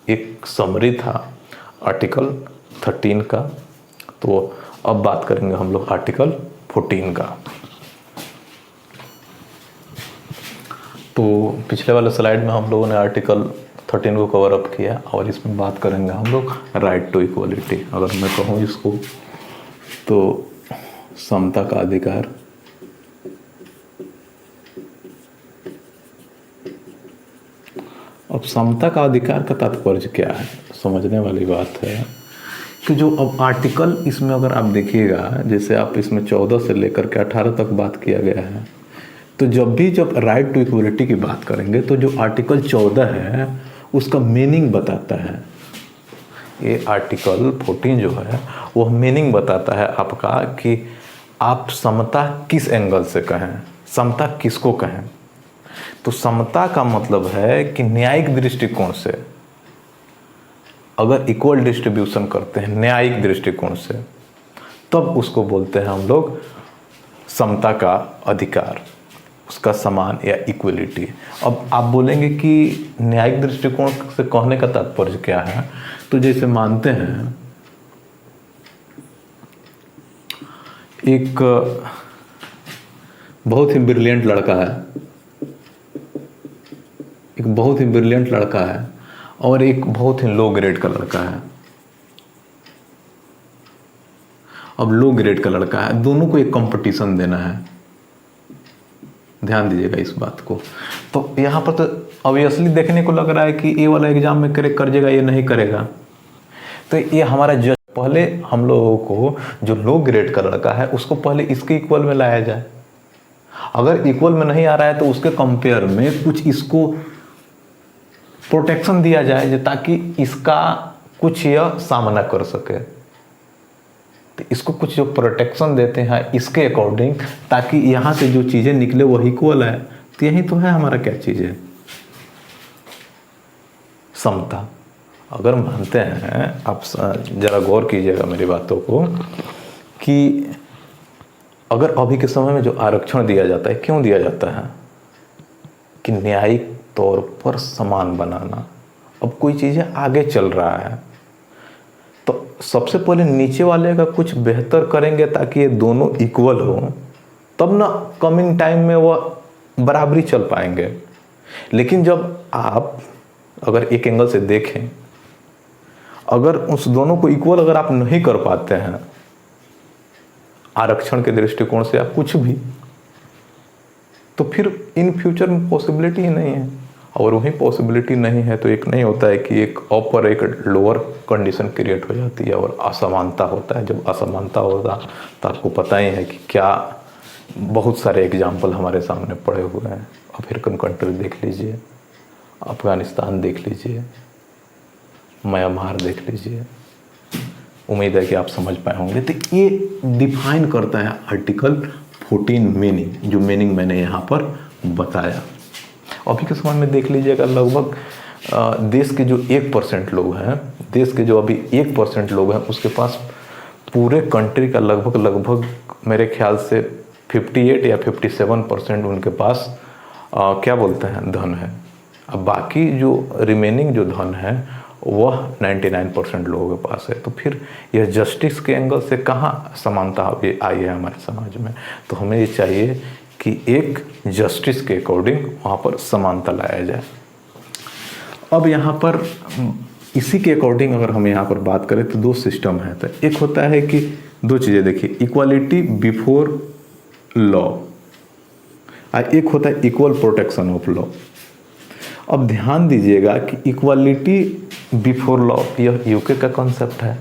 एक समरी था आर्टिकल 13 का। तो अब बात करेंगे हम लोग आर्टिकल 14 का। तो पिछले वाले स्लाइड में हम लोगों ने आर्टिकल 13 को कवर अप किया, और इसमें बात करेंगे हम लोग राइट टू इक्वलिटी। अगर मैं कहूँ इसको तो समता का अधिकार, अब समता का अधिकार का तात्पर्य क्या है, समझने वाली बात है कि जो अब आर्टिकल इसमें अगर आप देखिएगा, जैसे आप इसमें 14 से लेकर के 18 तक बात किया गया है, तो जब राइट टू इक्वलिटी की बात करेंगे तो जो आर्टिकल 14 है उसका मीनिंग बताता है। ये आर्टिकल 14 जो है वो मीनिंग बताता है आपका कि आप समता किस एंगल से कहें, समता किसको कहें। तो समता का मतलब है कि न्यायिक दृष्टिकोण से अगर इक्वल डिस्ट्रीब्यूशन करते हैं न्यायिक दृष्टिकोण से, तब उसको बोलते हैं हम लोग समता का अधिकार, उसका समान या इक्वलिटी। अब आप बोलेंगे कि न्यायिक दृष्टिकोण से कहने का तात्पर्य क्या है। तो जैसे मानते हैं एक बहुत ही ब्रिलियंट लड़का है, एक बहुत ही ब्रिलियंट लड़का है और एक बहुत ही लो ग्रेड का लड़का है। अब लो ग्रेड का लड़का है, दोनों को एक कंपटीशन देना है। ध्यान दीजिएगा इस बात को। तो यहाँ पर तो ऑब्वियसली देखने को लग रहा है कि ये वाला एग्जाम में क्रैक कर जाएगा, ये नहीं करेगा। तो ये हमारा जज, पहले हम लोगों को जो लो ग्रेड का लड़का है उसको पहले इसके इक्वल में लाया जाए। अगर इक्वल में नहीं आ रहा है तो उसके कंपेयर में कुछ इसको प्रोटेक्शन दिया जाए ताकि इसका कुछ यह सामना कर सके। तो इसको कुछ जो प्रोटेक्शन देते हैं इसके अकॉर्डिंग, ताकि यहाँ से जो चीज़ें निकले वही इक्वल है। तो यही तो है हमारा क्या चीज़ है, समता। अगर मानते हैं, आप जरा गौर कीजिएगा मेरी बातों को, कि अगर अभी के समय में जो आरक्षण दिया जाता है, क्यों दिया जाता है कि न्यायिक तौर पर समान बनाना। अब कोई चीज़ें आगे चल रहा है तो सबसे पहले नीचे वाले का कुछ बेहतर करेंगे ताकि ये दोनों इक्वल हो, तब ना कमिंग टाइम में वह बराबरी चल पाएंगे। लेकिन जब आप अगर एक एंगल से देखें, अगर उस दोनों को इक्वल अगर आप नहीं कर पाते हैं आरक्षण के दृष्टिकोण से आप कुछ भी, तो फिर इन फ्यूचर में पॉसिबिलिटी ही नहीं है। और वही पॉसिबिलिटी नहीं है तो एक नहीं होता है कि एक अपर एक लोअर कंडीशन क्रिएट हो जाती है और असमानता होता है। जब असमानता होता तो आपको पता ही है कि क्या, बहुत सारे एग्जाम्पल हमारे सामने पड़े हुए हैं। अफ्रीकन कंट्री देख लीजिए, अफगानिस्तान देख लीजिए, म्यांमार देख लीजिए। उम्मीद है कि आप समझ पाए होंगे। तो ये डिफाइन करता है आर्टिकल 14 मीनिंग, जो मीनिंग मैंने यहाँ पर बताया। अभी के समय में देख लीजिएगा, लगभग देश के जो 1% लोग हैं, देश के जो अभी 1% लोग हैं, उसके पास पूरे कंट्री का लगभग मेरे ख्याल से 58 या 57% उनके पास क्या बोलते हैं, धन है। अब बाकी जो रिमेनिंग जो धन है वह 99% लोगों के पास है। तो फिर यह जस्टिस के एंगल से कहाँ समानता आई है हमारे समाज में। तो हमें ये चाहिए कि एक जस्टिस के अकॉर्डिंग वहाँ पर समानता लाया जाए। अब यहाँ पर इसी के अकॉर्डिंग अगर हम यहाँ पर बात करें तो दो सिस्टम है। तो एक होता है कि दो चीज़ें देखिए, इक्वालिटी बिफोर लॉ, और एक होता है इक्वल प्रोटेक्शन ऑफ लॉ। अब ध्यान दीजिएगा कि इक्वालिटी बिफोर लॉ यह यूके का कॉन्सेप्ट है,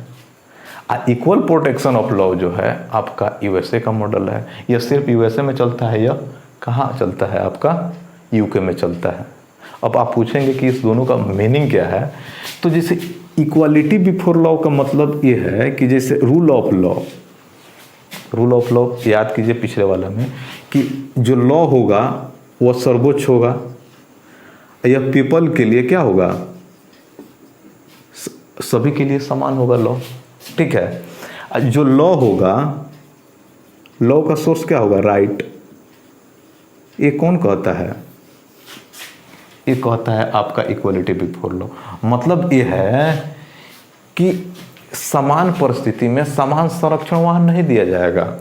और इक्वल प्रोटेक्शन ऑफ लॉ जो है आपका यूएसए का मॉडल है। यह सिर्फ यूएसए में चलता है, यह कहाँ चलता है, आपका यूके में चलता है। अब आप पूछेंगे कि इस दोनों का मीनिंग क्या है। तो जैसे इक्वालिटी बिफोर लॉ का मतलब ये है कि जैसे रूल ऑफ लॉ याद कीजिए पिछले वाला में, कि जो लॉ होगा वह सर्वोच्च होगा, यह पीपल के लिए क्या होगा, सभी के लिए समान होगा लॉ, ठीक है। जो लॉ होगा, लॉ का सोर्स क्या होगा, राइट। ये कौन कहता है, ये कहता है आपका इक्वालिटी बिफोर लॉ। मतलब ये है कि समान परिस्थिति में समान संरक्षण वहां नहीं दिया जाएगा।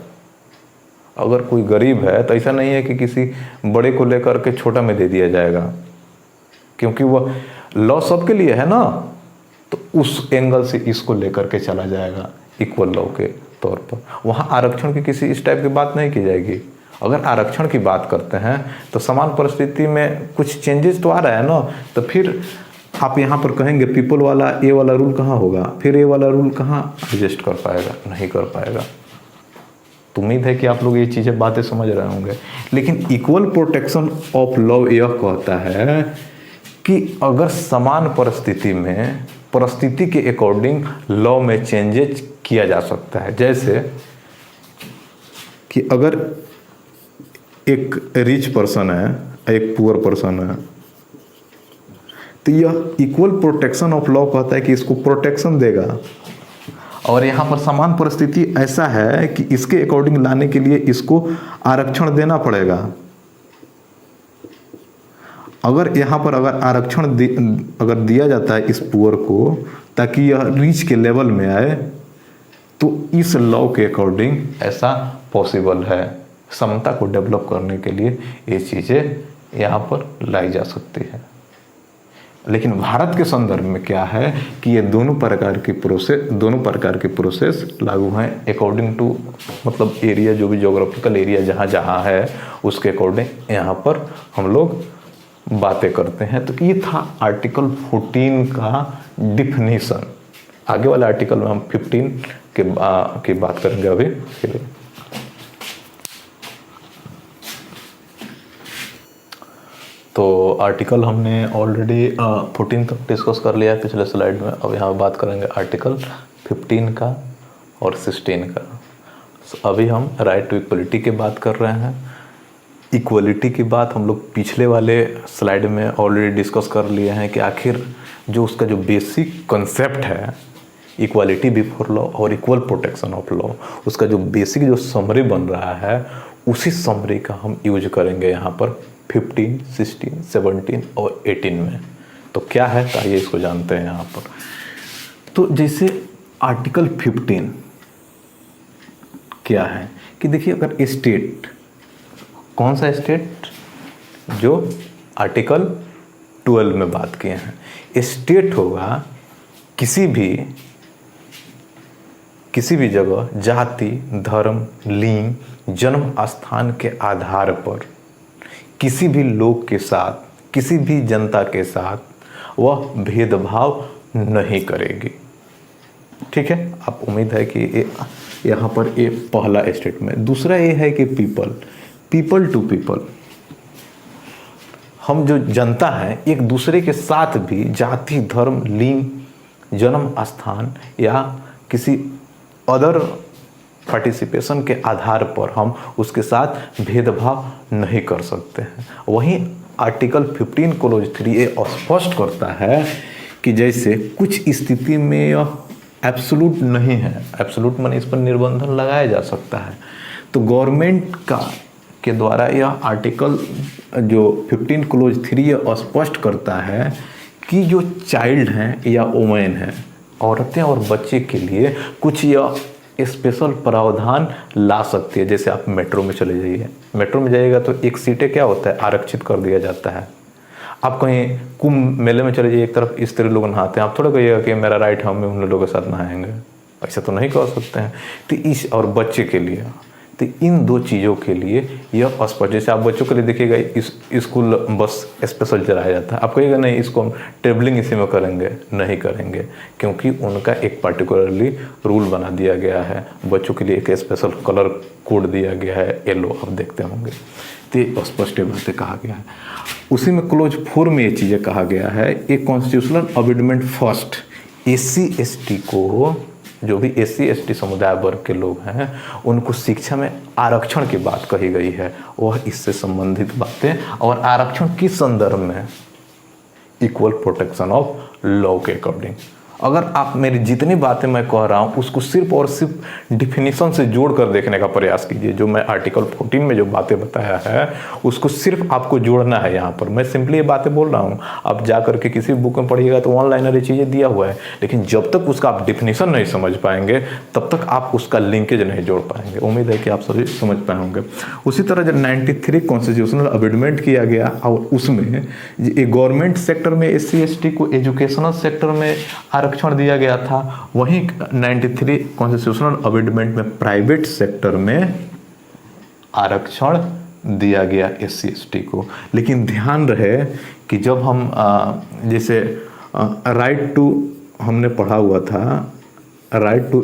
अगर कोई गरीब है तो ऐसा नहीं है कि किसी बड़े को लेकर के छोटा में दे दिया जाएगा, क्योंकि वह लॉ सबके लिए है ना। तो उस एंगल से इसको लेकर के चला जाएगा इक्वल लॉ के तौर पर। वहाँ आरक्षण की किसी इस टाइप की बात नहीं की जाएगी। अगर आरक्षण की बात करते हैं तो समान परिस्थिति में कुछ चेंजेस तो आ रहा है ना, तो फिर आप यहाँ पर कहेंगे पीपल वाला ये वाला रूल कहाँ होगा, फिर ये वाला रूल कहाँ एडजस्ट कर पाएगा, नहीं कर पाएगा। तो उम्मीद है कि आप लोग ये चीज़ें बातें समझ रहे होंगे। लेकिन इक्वल प्रोटेक्शन ऑफ लॉ यह कहता है कि अगर समान परिस्थिति में परिस्थिति के अकॉर्डिंग लॉ में चेंजेस किया जा सकता है। जैसे कि अगर एक रिच पर्सन है, एक पुअर पर्सन है, तो यह इक्वल प्रोटेक्शन ऑफ लॉ कहता है कि इसको प्रोटेक्शन देगा। और यहाँ पर समान परिस्थिति ऐसा है कि इसके अकॉर्डिंग लाने के लिए इसको आरक्षण देना पड़ेगा। अगर यहाँ पर अगर आरक्षण अगर दिया जाता है इस पुअर को ताकि यह रिच के लेवल में आए, तो इस लॉ के अकॉर्डिंग ऐसा पॉसिबल है। समता को डेवलप करने के लिए ये चीज़ें यहाँ पर लाई जा सकती है। लेकिन भारत के संदर्भ में क्या है कि ये दोनों प्रकार की प्रोसेस लागू हैं अकॉर्डिंग टू, मतलब एरिया, जो भी ज्योग्राफिकल एरिया जहाँ जहाँ है उसके अकॉर्डिंग यहाँ पर हम लोग बातें करते हैं। तो ये था आर्टिकल 14 का डिफिनीशन। आगे वाले आर्टिकल में हम 15 की बात करेंगे अभी के लिए। तो आर्टिकल हमने ऑलरेडी 14 तक डिस्कस कर लिया है पिछले स्लाइड में। अब यहाँ बात करेंगे आर्टिकल 15 का और 16 का। अभी हम राइट टू इक्वलिटी की बात कर रहे हैं। इक्वलिटी की बात हम लोग पिछले वाले स्लाइड में ऑलरेडी डिस्कस कर लिए हैं कि आखिर जो उसका जो बेसिक कॉन्सेप्ट है इक्वालिटी बिफोर लॉ और इक्वल प्रोटेक्शन ऑफ लॉ, उसका जो बेसिक जो समरी बन रहा है उसी समरी का हम यूज करेंगे यहाँ पर 15, 16, 17 और 18 में। तो क्या है तो आइए इसको जानते हैं यहाँ पर। तो जैसे आर्टिकल 15 क्या है कि देखिए, अगर स्टेट, कौन सा स्टेट, जो आर्टिकल 12 में बात किए हैं, स्टेट होगा किसी भी जगह जाति, धर्म, लिंग, जन्म स्थान के आधार पर किसी भी लोग के साथ, किसी भी जनता के साथ वह भेदभाव नहीं करेगी। ठीक है, आप उम्मीद है कि यहाँ पर ये पहला स्टेटमेंट। दूसरा ये है कि पीपल टू पीपल, हम जो जनता है एक दूसरे के साथ भी जाति, धर्म, लिंग, जन्म स्थान या किसी अदर पार्टिसिपेशन के आधार पर हम उसके साथ भेदभाव नहीं कर सकते हैं। वहीं आर्टिकल 15 क्लोज 3 ये स्पष्ट करता है कि जैसे कुछ स्थिति में यह एब्सोल्यूट नहीं है, एब्सोल्यूट माने इस पर निर्बंधन लगाया जा सकता है, तो गवर्नमेंट के द्वारा यह आर्टिकल जो 15 क्लोज 3 यह स्पष्ट करता है कि जो चाइल्ड हैं या वुमेन हैं, औरतें और बच्चे के लिए कुछ यह स्पेशल प्रावधान ला सकती है। जैसे आप मेट्रो में चले जाइए, मेट्रो में जाइएगा तो एक सीटें क्या होता है, आरक्षित कर दिया जाता है। आप कहीं कुंभ मेले में चले जाइए, एक तरफ स्त्री लोग नहाते हैं, आप थोड़ा कहिएगा कि मेरा राइट है, हम उन लोगों के साथ नहाएंगे, ऐसा तो नहीं कर सकते हैं। तो इस और बच्चे के लिए, तो इन दो चीज़ों के लिए यह स्पष्ट, जैसे आप बच्चों के लिए देखिएगा इस स्कूल बस स्पेशल चलाया जाता है, आप कहिएगा नहीं इसको हम ट्रेवलिंग इसी में करेंगे, नहीं करेंगे, क्योंकि उनका एक पार्टिकुलरली रूल बना दिया गया है। बच्चों के लिए एक स्पेशल कलर कोड दिया गया है, येलो, आप देखते होंगे। तो स्पष्ट बातें कहा गया है। उसी में क्लोज 4 में ये चीज़ें कहा गया है, एक constitutional amendment first SC ST को, जो भी SC ST समुदाय वर्ग के लोग हैं, उनको शिक्षा में आरक्षण की बात कही गई है, वह इससे संबंधित बातें, और आरक्षण किस संदर्भ में, इक्वल प्रोटेक्शन ऑफ लॉ के अकॉर्डिंग। अगर आप मेरी जितनी बातें मैं कह रहा हूँ उसको सिर्फ और सिर्फ डिफिनीशन से जोड़कर देखने का प्रयास कीजिए। जो मैं आर्टिकल 14 में जो बातें बताया है उसको सिर्फ आपको जोड़ना है। यहाँ पर मैं सिंपली ये बातें बोल रहा हूँ, आप जा करके किसी बुक में पढ़िएगा तो ऑनलाइनर ये चीज़ें दिया हुआ है, लेकिन जब तक उसका आप डिफिनीशन नहीं समझ पाएंगे तब तक आप उसका लिंकेज नहीं जोड़ पाएंगे। उम्मीद है कि आप सभी समझ पाए होंगे। उसी तरह जब 93 कॉन्स्टिट्यूशनल अमेंडमेंट किया गया और उसमें गवर्नमेंट सेक्टर में SC ST को एजुकेशनल सेक्टर में आरक्षण दिया गया था, वहीं 93 कॉन्स्टिट्यूशनल अमेंडमेंट में प्राइवेट सेक्टर में आरक्षण दिया गया SC ST को। लेकिन ध्यान रहे कि जब हम जैसे राइट टू, हमने पढ़ा हुआ था right to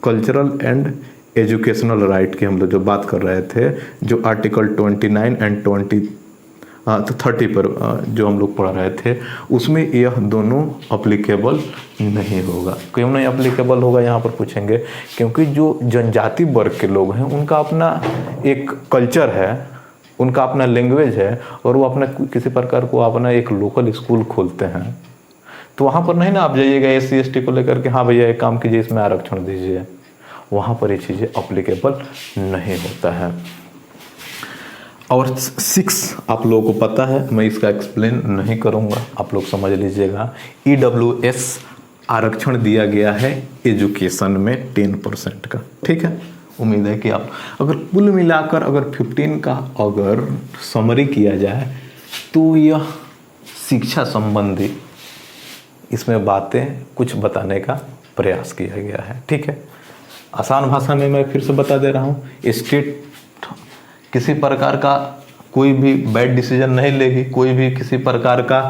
cultural and educational right की हम लोग जो बात कर रहे थे, जो आर्टिकल 29 एंड 30 पर जो हम लोग पढ़ रहे थे, उसमें यह दोनों अप्लीकेबल नहीं होगा। क्यों नहीं अप्लीकेबल होगा यहाँ पर पूछेंगे, क्योंकि जो जनजाति वर्ग के लोग हैं उनका अपना एक कल्चर है, उनका अपना लैंग्वेज है, और वो अपना किसी प्रकार को अपना एक लोकल स्कूल खोलते हैं। तो वहाँ पर नहीं ना आप जाइएगा SC ST को लेकर के हाँ भैया एक काम कीजिए इसमें आरक्षण दीजिए, वहाँ पर ये चीज़ें अप्लीकेबल नहीं होता है। और 6 आप लोगों को पता है, मैं इसका एक्सप्लेन नहीं करूँगा, आप लोग समझ लीजिएगा। EWS आरक्षण दिया गया है एजुकेशन में 10% का, ठीक है। उम्मीद है कि आप अगर कुल मिलाकर अगर 15 का अगर समरी किया जाए तो यह शिक्षा संबंधी इसमें बातें कुछ बताने का प्रयास किया गया है, ठीक है। आसान भाषा में मैं फिर से बता दे रहा हूँ, स्टेट किसी प्रकार का कोई भी बैड डिसीजन नहीं लेगी, कोई भी किसी प्रकार का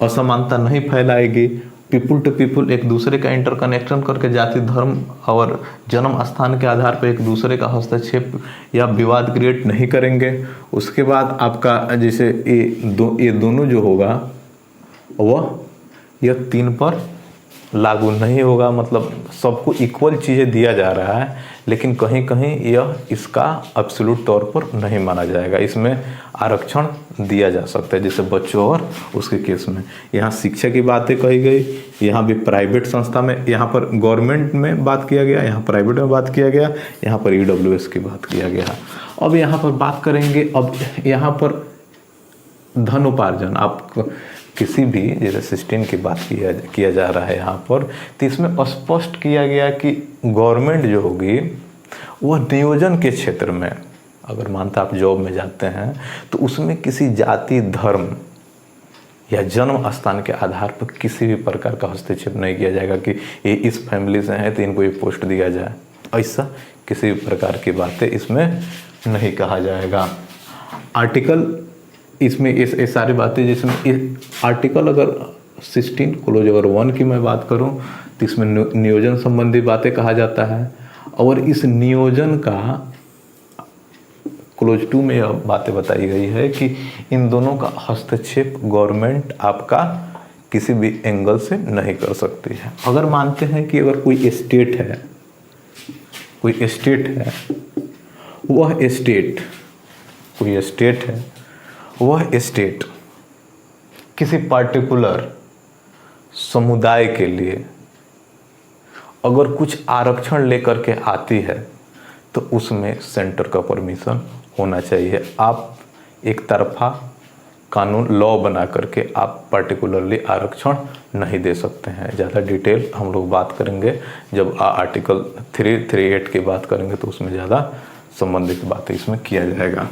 असमानता नहीं फैलाएगी, पीपुल टू पीपुल एक दूसरे का इंटरकनेक्शन करके जाति धर्म और जन्म स्थान के आधार पर एक दूसरे का हस्तक्षेप या विवाद क्रिएट नहीं करेंगे। उसके बाद आपका जैसे ये दोनों जो होगा वह यह 3 पर लागू नहीं होगा, मतलब सबको इक्वल चीज़ें दिया जा रहा है, लेकिन कहीं कहीं यह इसका एब्सोल्यूट तौर पर नहीं माना जाएगा। इसमें आरक्षण दिया जा सकता है, जैसे बच्चों और उसके केस में। यहाँ शिक्षा की बातें कही गई, यहाँ भी प्राइवेट संस्था में, यहाँ पर गवर्नमेंट में बात किया गया, यहाँ प्राइवेट में बात किया गया, यहाँ पर EWS की बात किया गया। अब यहाँ पर बात करेंगे, अब यहाँ पर धन उपार्जन, आप किसी भी जैसे 16 की बात किया जा रहा है यहाँ पर, तो इसमें स्पष्ट किया गया कि गवर्नमेंट जो होगी वह नियोजन के क्षेत्र में, अगर मानता आप जॉब में जाते हैं तो उसमें किसी जाति धर्म या जन्म स्थान के आधार पर किसी भी प्रकार का हस्तक्षेप नहीं किया जाएगा कि ये इस फैमिली से हैं तो इनको ये पोस्ट दिया जाए, ऐसा किसी भी प्रकार की बातें इसमें नहीं कहा जाएगा। आर्टिकल इसमें ये सारी बातें, जिसमें आर्टिकल अगर 16 क्लोज अगर 1 की मैं बात करूं तो इसमें नियोजन संबंधी बातें कहा जाता है, और इस नियोजन का क्लोज 2 में यह बातें बताई गई है कि इन दोनों का हस्तक्षेप गवर्नमेंट आपका किसी भी एंगल से नहीं कर सकती है। अगर मानते हैं कि अगर कोई स्टेट है वह स्टेट किसी पार्टिकुलर समुदाय के लिए अगर कुछ आरक्षण लेकर के आती है तो उसमें सेंटर का परमिशन होना चाहिए। आप एक तरफा कानून लॉ बना करके आप पर्टिकुलरली आरक्षण नहीं दे सकते हैं। ज़्यादा डिटेल हम लोग बात करेंगे जब आर्टिकल 338 की बात करेंगे तो उसमें ज़्यादा संबंधित बातें इसमें किया जाएगा।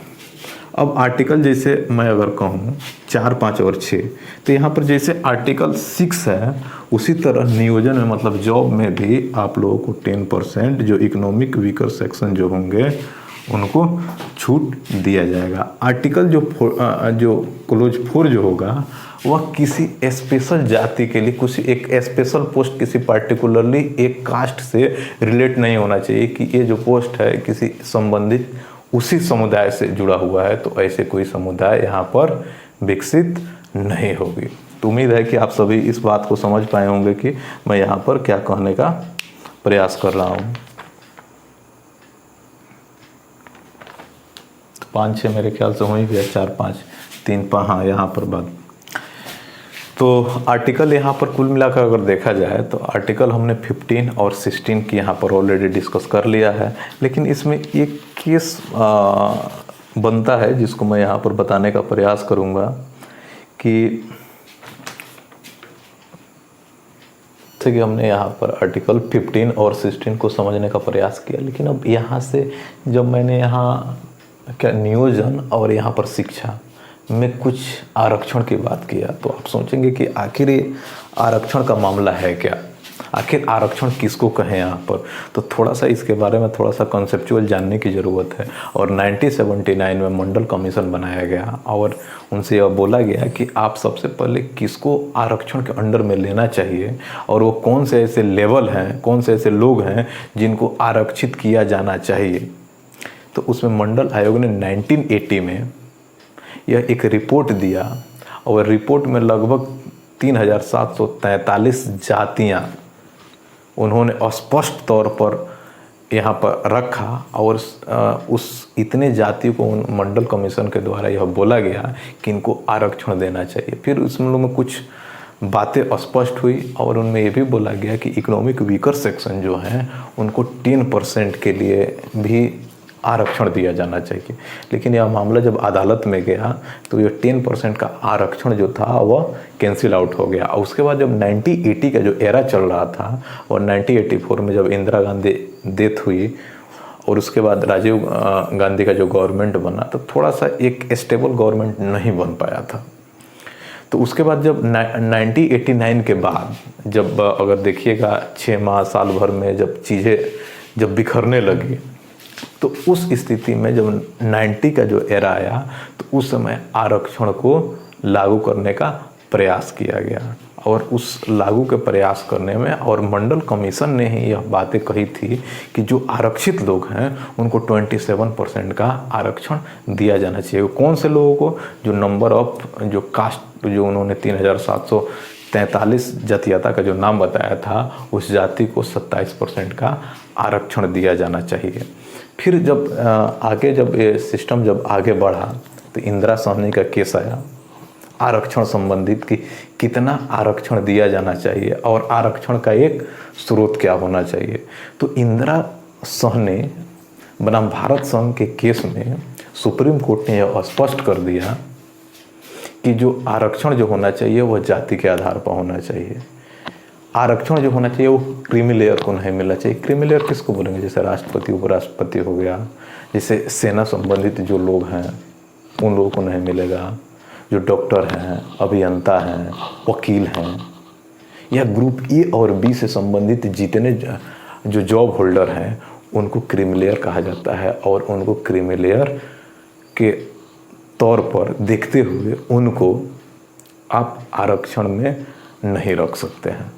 अब आर्टिकल जैसे मैं अगर कहूँ 4, 5 और 6, तो यहाँ पर जैसे आर्टिकल 6 है उसी तरह नियोजन में मतलब जॉब में भी आप लोगों को 10% जो इकोनॉमिक वीकर सेक्शन जो होंगे उनको छूट दिया जाएगा। आर्टिकल जो क्लोज 4 जो होगा वह किसी स्पेशल जाति के लिए कुछ एक स्पेशल पोस्ट किसी पार्टिकुलरली एक कास्ट से रिलेट नहीं होना चाहिए कि ये जो पोस्ट है किसी संबंधित उसी समुदाय से जुड़ा हुआ है, तो ऐसे कोई समुदाय यहाँ पर विकसित नहीं होगी। तो उम्मीद है कि आप सभी इस बात को समझ पाए होंगे कि मैं यहाँ पर क्या कहने का प्रयास कर रहा हूँ। 5, 6 मेरे ख्याल से हो ही गया, 4, 5, 3, 5 हाँ यहाँ पर बात। तो आर्टिकल यहाँ पर कुल मिलाकर अगर देखा जाए तो आर्टिकल हमने 15 और 16 की यहाँ पर ऑलरेडी डिस्कस कर लिया है, लेकिन इसमें एक केस बनता है जिसको मैं यहाँ पर बताने का प्रयास करूँगा कि जैसे कि हमने यहाँ पर आर्टिकल 15 और 16 को समझने का प्रयास किया, लेकिन अब यहाँ से जब मैंने यहाँ क्या नियोजन और यहाँ पर शिक्षा में कुछ आरक्षण की बात किया तो आप सोचेंगे कि आखिर ये आरक्षण का मामला है क्या, आखिर आरक्षण किसको कहें यहाँ पर। तो थोड़ा सा इसके बारे में थोड़ा सा कॉन्सेप्चुअल जानने की ज़रूरत है। और 1979 में मंडल कमीशन बनाया गया और उनसे यह बोला गया कि आप सबसे पहले किसको आरक्षण के अंडर में लेना चाहिए और वो कौन से ऐसे लेवल हैं, कौन से ऐसे लोग हैं जिनको आरक्षित किया जाना चाहिए। तो उसमें मंडल आयोग ने 1980 में यह एक रिपोर्ट दिया और रिपोर्ट में लगभग 3743 जातियां उन्होंने स्पष्ट तौर पर यहाँ पर रखा और उस इतने जातियों को उन मंडल कमीशन के द्वारा यह बोला गया कि इनको आरक्षण देना चाहिए। फिर उसमें कुछ बातें स्पष्ट हुई और उनमें ये भी बोला गया कि इकोनॉमिक वीकर सेक्शन जो हैं उनको 10% के लिए भी आरक्षण दिया जाना चाहिए। लेकिन यह मामला जब अदालत में गया तो ये 10% का आरक्षण जो था वह कैंसिल आउट हो गया। और उसके बाद जब 1980 का जो एरा चल रहा था और 1984 में जब इंदिरा गांधी डेथ हुई और उसके बाद राजीव गांधी का जो गवर्नमेंट बना तो थोड़ा सा एक स्टेबल गवर्नमेंट नहीं बन पाया था। तो उसके बाद जब 1989 के बाद जब अगर देखिएगा 6 माह साल भर में जब चीज़ें जब बिखरने लगी तो उस स्थिति में जब 90 का जो एरा आया तो उस समय आरक्षण को लागू करने का प्रयास किया गया। और उस लागू के प्रयास करने में और मंडल कमीशन ने ही यह बातें कही थी कि जो आरक्षित लोग हैं उनको 27% का आरक्षण दिया जाना चाहिए। कौन से लोगों को, जो नंबर ऑफ जो कास्ट जो उन्होंने 3743 जातीयता का जो नाम बताया था उस जाति को 27% का आरक्षण दिया जाना चाहिए। फिर जब आगे जब ये सिस्टम जब आगे बढ़ा तो इंदिरा साहनी का केस आया आरक्षण संबंधित कि कितना आरक्षण दिया जाना चाहिए और आरक्षण का एक स्रोत क्या होना चाहिए। तो इंदिरा साहनी बनाम भारत संघ के केस में सुप्रीम कोर्ट ने यह स्पष्ट कर दिया कि जो आरक्षण जो होना चाहिए वह जाति के आधार पर होना चाहिए। आरक्षण जो होना चाहिए वो क्रीमी लेयर को नहीं मिलना चाहिए। क्रीमी लेयर किसको बोलेंगे, जैसे राष्ट्रपति, उपराष्ट्रपति हो गया, जैसे सेना संबंधित जो लोग हैं उन लोगों को नहीं मिलेगा, जो डॉक्टर हैं, अभियंता हैं, वकील हैं, या ग्रुप ए और बी से संबंधित जितने जो जॉब होल्डर हैं उनको क्रीमी लेयर कहा जाता है। और उनको क्रीमी लेयर के तौर पर देखते हुए उनको आप आरक्षण में नहीं रख सकते हैं।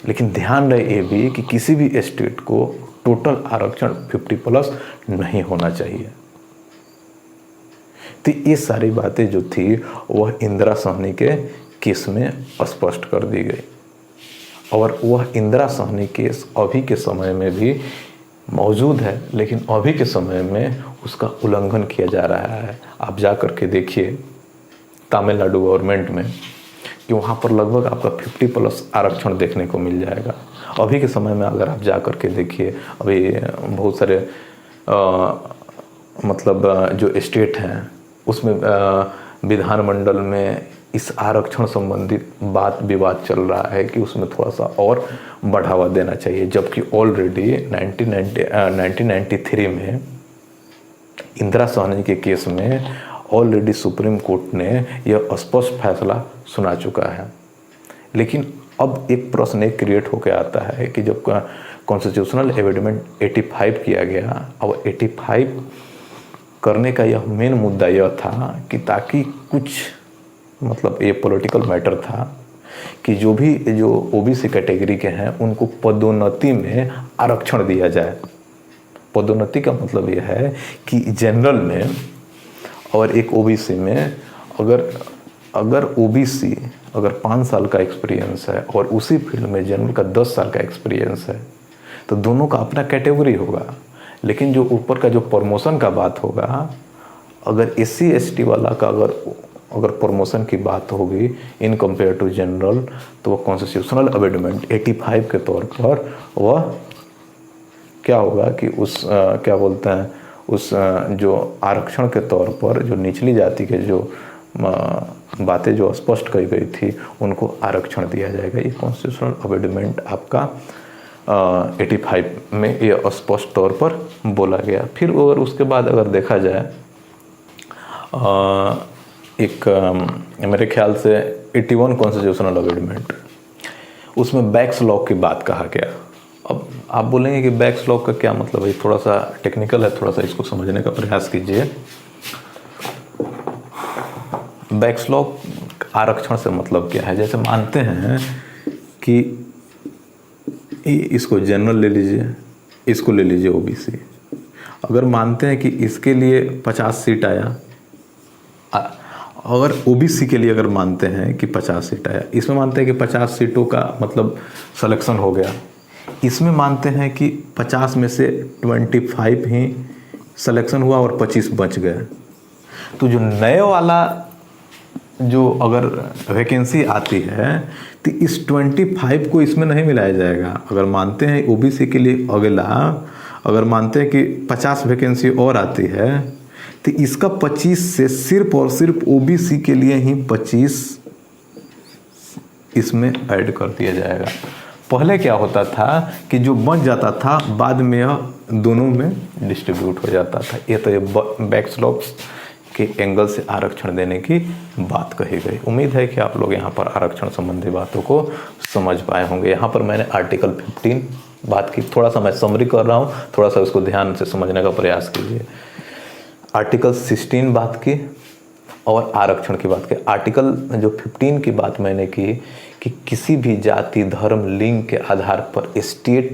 लेकिन ध्यान रहे ये भी कि किसी भी स्टेट को टोटल आरक्षण 50+ नहीं होना चाहिए। तो ये सारी बातें जो थी वह इंदिरा सहनी के केस में स्पष्ट कर दी गई। और वह इंदिरा सहनी केस अभी के समय में भी मौजूद है, लेकिन अभी के समय में उसका उल्लंघन किया जा रहा है। आप जा कर के देखिए तमिलनाडु गवर्नमेंट में कि वहाँ पर लगभग आपका 50+ आरक्षण देखने को मिल जाएगा। अभी के समय में अगर आप जा कर के देखिए, अभी बहुत सारे मतलब जो स्टेट हैं उसमें विधानमंडल में इस आरक्षण संबंधित बात विवाद चल रहा है कि उसमें थोड़ा सा और बढ़ावा देना चाहिए, जबकि ऑलरेडी 1993 में इंदिरा सहनी के केस में ऑलरेडी सुप्रीम कोर्ट ने यह स्पष्ट फैसला सुना चुका है। लेकिन अब एक प्रश्न एक क्रिएट होकर आता है कि जब कॉन्स्टिट्यूशनल अमेंडमेंट 85 किया गया, अब 85 करने का यह मेन मुद्दा यह था कि ताकि कुछ मतलब ये पॉलिटिकल मैटर था कि जो ओबीसी कैटेगरी के हैं उनको पदोन्नति में आरक्षण दिया जाए। पदोन्नति का मतलब यह है कि जनरल में और एक ओबीसी में अगर ओबीसी अगर 5 साल का एक्सपीरियंस है और उसी फील्ड में जनरल का 10 साल का एक्सपीरियंस है तो दोनों का अपना कैटेगरी होगा। लेकिन जो ऊपर का जो प्रमोशन का बात होगा, अगर SC ST वाला का अगर प्रमोशन की बात होगी इन कंपेयर टू जनरल, तो वह कॉन्स्टिट्यूशनल अमेंडमेंट 85 के तौर पर वह क्या होगा कि उस क्या बोलते हैं उस जो आरक्षण के तौर पर जो निचली जाति के जो बातें जो स्पष्ट कही गई थी उनको आरक्षण दिया जाएगा। ये कॉन्स्टिट्यूशनल अमेंडमेंट आपका 85 में ये स्पष्ट तौर पर बोला गया। फिर और उसके बाद अगर देखा जाए एक मेरे ख्याल से 81 कॉन्स्टिट्यूशनल अमेंडमेंट, उसमें बैक्स लॉ की बात कहा गया। अब आप बोलेंगे कि बैक्स लॉ का क्या मतलब है, थोड़ा सा टेक्निकल है, थोड़ा सा इसको समझने का प्रयास कीजिए। बैक्स लॉ आरक्षण से मतलब क्या है, जैसे मानते हैं कि इसको जनरल ले लीजिए, इसको ले लीजिए ओबीसी, अगर मानते हैं कि इसके लिए 50 सीट आया, अगर ओबीसी के लिए अगर मानते हैं कि 50 सीट आया, इसमें मानते हैं कि 50 सीटों का मतलब सिलेक्शन हो गया, इसमें मानते हैं कि 50 में से 25 ही सिलेक्शन हुआ और 25 बच गए, तो जो नए वाला जो अगर वैकेंसी आती है तो इस 25 को इसमें नहीं मिलाया जाएगा। अगर मानते हैं ओबीसी के लिए अगला, अगर मानते हैं कि 50 वैकेंसी और आती है तो इसका 25 से सिर्फ और सिर्फ ओबीसी के लिए ही 25 इसमें ऐड कर दिया जाएगा। पहले क्या होता था कि जो बच जाता था बाद में यह दोनों में डिस्ट्रीब्यूट हो जाता था। ये तो ये बैक्स लॉ के एंगल से आरक्षण देने की बात कही गई। उम्मीद है कि आप लोग यहाँ पर आरक्षण संबंधी बातों को समझ पाए होंगे। यहाँ पर मैंने आर्टिकल 15 बात की, थोड़ा सा मैं समरी कर रहा हूँ, थोड़ा सा उसको ध्यान से समझने का प्रयास कीजिए। आर्टिकल 16 बात की और आरक्षण की बात की। आर्टिकल जो 15 की बात मैंने की कि किसी भी जाति धर्म लिंग के आधार पर स्टेट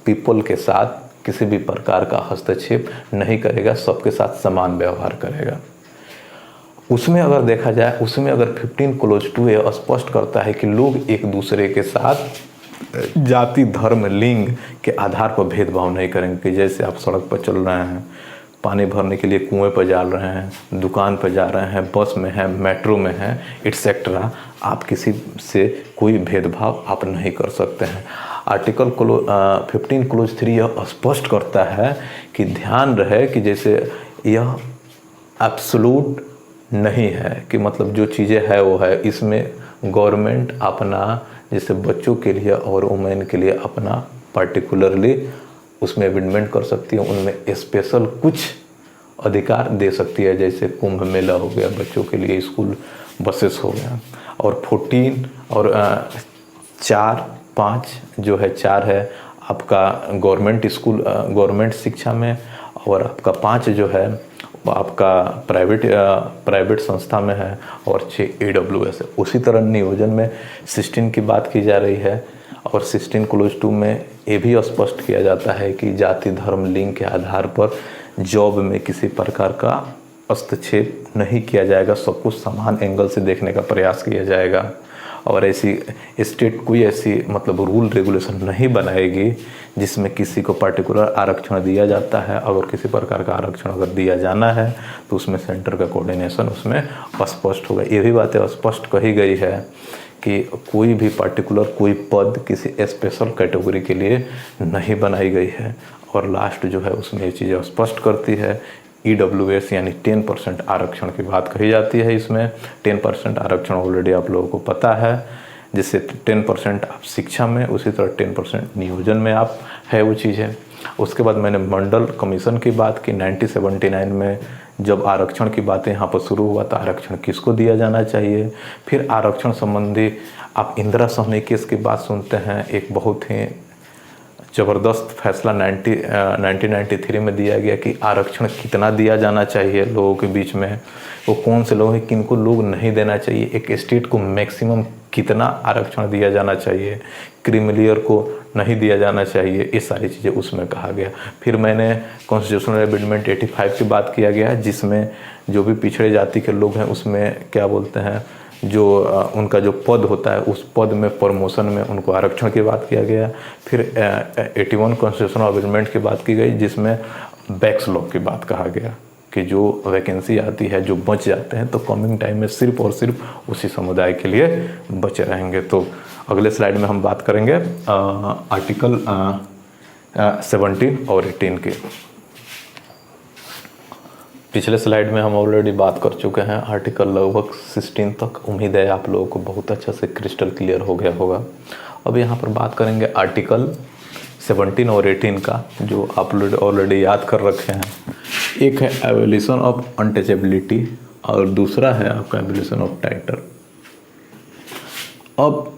पीपल के साथ किसी भी प्रकार का हस्तक्षेप नहीं करेगा, सबके साथ समान व्यवहार करेगा। उसमें अगर देखा जाए, उसमें अगर 15(2) ये स्पष्ट करता है कि लोग एक दूसरे के साथ जाति धर्म लिंग के आधार पर भेदभाव नहीं करेंगे। जैसे आप सड़क पर चल रहे हैं, पानी भरने के लिए कुएं पर जा रहे हैं, दुकान पर जा रहे हैं, बस में हैं, मेट्रो में हैं, एटसेट्रा, आप किसी से कोई भेदभाव आप नहीं कर सकते हैं। आर्टिकल 15(3) यह स्पष्ट करता है कि ध्यान रहे कि जैसे यह एब्सोल्यूट नहीं है कि मतलब जो चीज़ें है वो है। इसमें गवर्नमेंट अपना जैसे बच्चों के लिए और वुमेन के लिए अपना पार्टिकुलरली उसमें अमेंडमेंट कर सकती है, उनमें स्पेशल कुछ अधिकार दे सकती है। जैसे कुंभ मेला हो गया बच्चों के लिए, स्कूल बसेस हो गया, और 14 और 4 5 जो है 4 है आपका गवर्नमेंट स्कूल गवर्नमेंट शिक्षा में, और आपका 5 जो है वो आपका प्राइवेट संस्था में है, और 6 AWS है। उसी तरह नियोजन में 16 की बात की जा रही है, और 16(2) में ये भी स्पष्ट किया जाता है कि जाति धर्म लिंग के आधार पर जॉब में किसी प्रकार का हस्तक्षेप नहीं किया जाएगा, सब कुछ समान एंगल से देखने का प्रयास किया जाएगा। और ऐसी स्टेट कोई ऐसी मतलब रूल रेगुलेशन नहीं बनाएगी जिसमें किसी को पर्टिकुलर आरक्षण दिया जाता है। अगर किसी प्रकार का आरक्षण अगर दिया जाना है तो उसमें सेंटर का कोऑर्डिनेशन उसमें स्पष्ट होगा। ये भी बातें स्पष्ट कही गई है कि कोई भी पर्टिकुलर कोई पद किसी स्पेशल कैटेगरी के लिए नहीं बनाई गई है। और लास्ट जो है उसमें ये चीज़ें स्पष्ट करती है, EWS यानी 10% आरक्षण की बात कही जाती है। इसमें 10% आरक्षण ऑलरेडी आप लोगों को पता है, जिससे 10% आप शिक्षा में, उसी तरह 10% नियोजन में आप है वो चीज़ है। उसके बाद मैंने मंडल कमीशन की बात की 1979 में, जब आरक्षण की बातें यहाँ पर शुरू हुआ तो आरक्षण किसको दिया जाना चाहिए। फिर आरक्षण संबंधी आप इंदिरा सहनी केस की बात सुनते हैं, एक बहुत ही ज़बरदस्त फैसला 1993 में दिया गया कि आरक्षण कितना दिया जाना चाहिए लोगों के बीच में, वो कौन से लोग हैं किनको लोग नहीं देना चाहिए, एक स्टेट को मैक्सिमम कितना आरक्षण दिया जाना चाहिए, क्रीमिलियर को नहीं दिया जाना चाहिए, ये सारी चीज़ें उसमें कहा गया। फिर मैंने कॉन्स्टिट्यूशनल अमेंडमेंट 85 की बात किया गया, जिसमें जो भी पिछड़े जाति के लोग हैं उसमें क्या बोलते हैं, जो उनका जो पद होता है उस पद में प्रमोशन में उनको आरक्षण की बात किया गया। फिर 81 कॉन्स्टिट्यूशनल अमेंडमेंट की बात की गई, जिसमें बैक्स लॉ की बात कहा गया कि जो वैकेंसी आती है, जो बच जाते हैं, तो कमिंग टाइम में सिर्फ और सिर्फ उसी समुदाय के लिए बचे रहेंगे। तो अगले स्लाइड में हम बात करेंगे आर्टिकल 17 और 18 की। पिछले स्लाइड में हम ऑलरेडी बात कर चुके हैं आर्टिकल लगभग 16 तक। उम्मीद है आप लोगों को बहुत अच्छा से क्रिस्टल क्लियर हो गया होगा। अब यहाँ पर बात करेंगे आर्टिकल 17 और 18 का, जो आप लोग ऑलरेडी याद कर रखे हैं। एक है एवोल्यूशन ऑफ अनटचेबिलिटी और दूसरा है आपका एवोल्यूशन ऑफ टाइटल। अब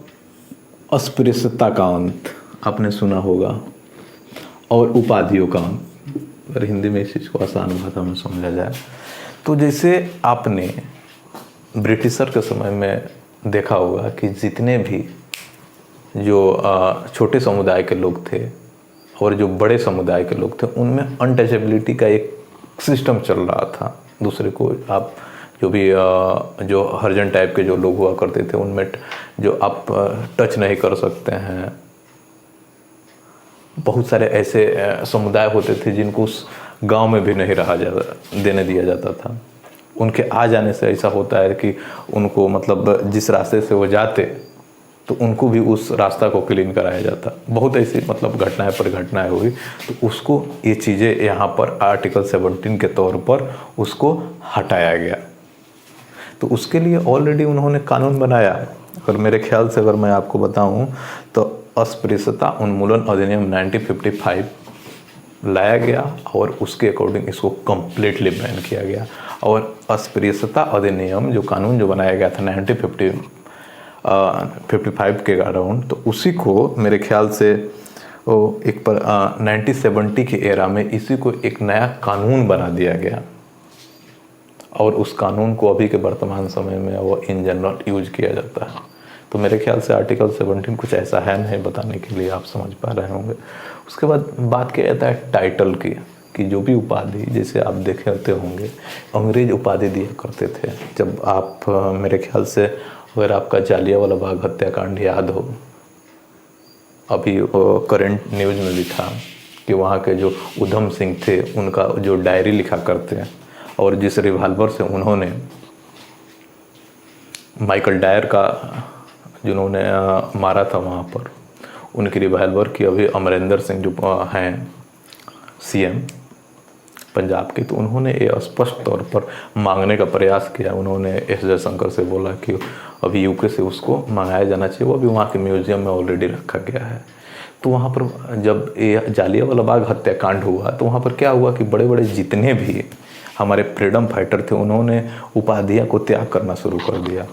अस्पृश्यता का अंत आपने सुना होगा और उपाधियों का अंत, अगर हिंदी में इस चीज़ को आसान भाषा में समझा जाए तो जैसे आपने ब्रिटिशर के समय में देखा होगा कि जितने भी जो छोटे समुदाय के लोग थे और जो बड़े समुदाय के लोग थे उनमें अनटचेबिलिटी का एक सिस्टम चल रहा था। दूसरे को आप जो भी जो हरिजन टाइप के जो लोग हुआ करते थे उनमें जो आप टच नहीं कर सकते हैं। बहुत सारे ऐसे समुदाय होते थे जिनको उस गांव में भी नहीं रहा देने दिया जाता था। उनके आ जाने से ऐसा होता है कि उनको मतलब जिस रास्ते से वो जाते तो उनको भी उस रास्ता को क्लीन कराया जाता। बहुत ऐसी मतलब घटनाएं पर घटनाएं हुई, तो उसको ये चीज़ें यहाँ पर आर्टिकल 17 के तौर पर उसको हटाया गया। तो उसके लिए ऑलरेडी उन्होंने कानून बनाया। अगर मेरे ख्याल से अगर मैं आपको बताऊं तो अस्पृश्यता उन्मूलन अधिनियम 1955 लाया गया और उसके अकॉर्डिंग इसको कम्प्लीटली बैन किया गया। और अस्पृश्यता अधिनियम जो कानून जो बनाया गया था 1955 के अराउंड, तो उसी को मेरे ख्याल से वो एक पर 1970 के एरा में इसी को एक नया कानून बना दिया गया और उस कानून को अभी के वर्तमान समय में वो इन जनरल यूज किया जाता है। तो मेरे ख्याल से आर्टिकल 17 कुछ ऐसा है नहीं बताने के लिए, आप समझ पा रहे होंगे। उसके बाद बात किया जाता है टाइटल की, कि जो भी उपाधि जैसे आप देखे होते होंगे अंग्रेज उपाधि दिया करते थे। जब आप मेरे ख्याल से अगर आपका जालियांवाला बाग हत्याकांड याद हो, अभी करंट न्यूज़ में भी था कि वहाँ के जो उधम सिंह थे उनका जो डायरी लिखा करते हैं और जिस रिवाल्वर से उन्होंने माइकल डायर का जिन्होंने मारा था वहाँ पर, उनकी रिवाल्वर की अभी अमरिंदर सिंह जो हैं सीएम पंजाब के, तो उन्होंने ये स्पष्ट तौर पर मांगने का प्रयास किया। उन्होंने एस जयशंकर से बोला कि अभी यूके से उसको मंगाया जाना चाहिए, वो अभी वहाँ के म्यूजियम में ऑलरेडी रखा गया है। तो वहाँ पर जब ये जालियांवाला बाग हत्याकांड हुआ तो वहाँ पर क्या हुआ कि बड़े बड़े जितने भी हमारे फ्रीडम फाइटर थे उन्होंने उपाधियाँ को त्याग करना शुरू कर दिया।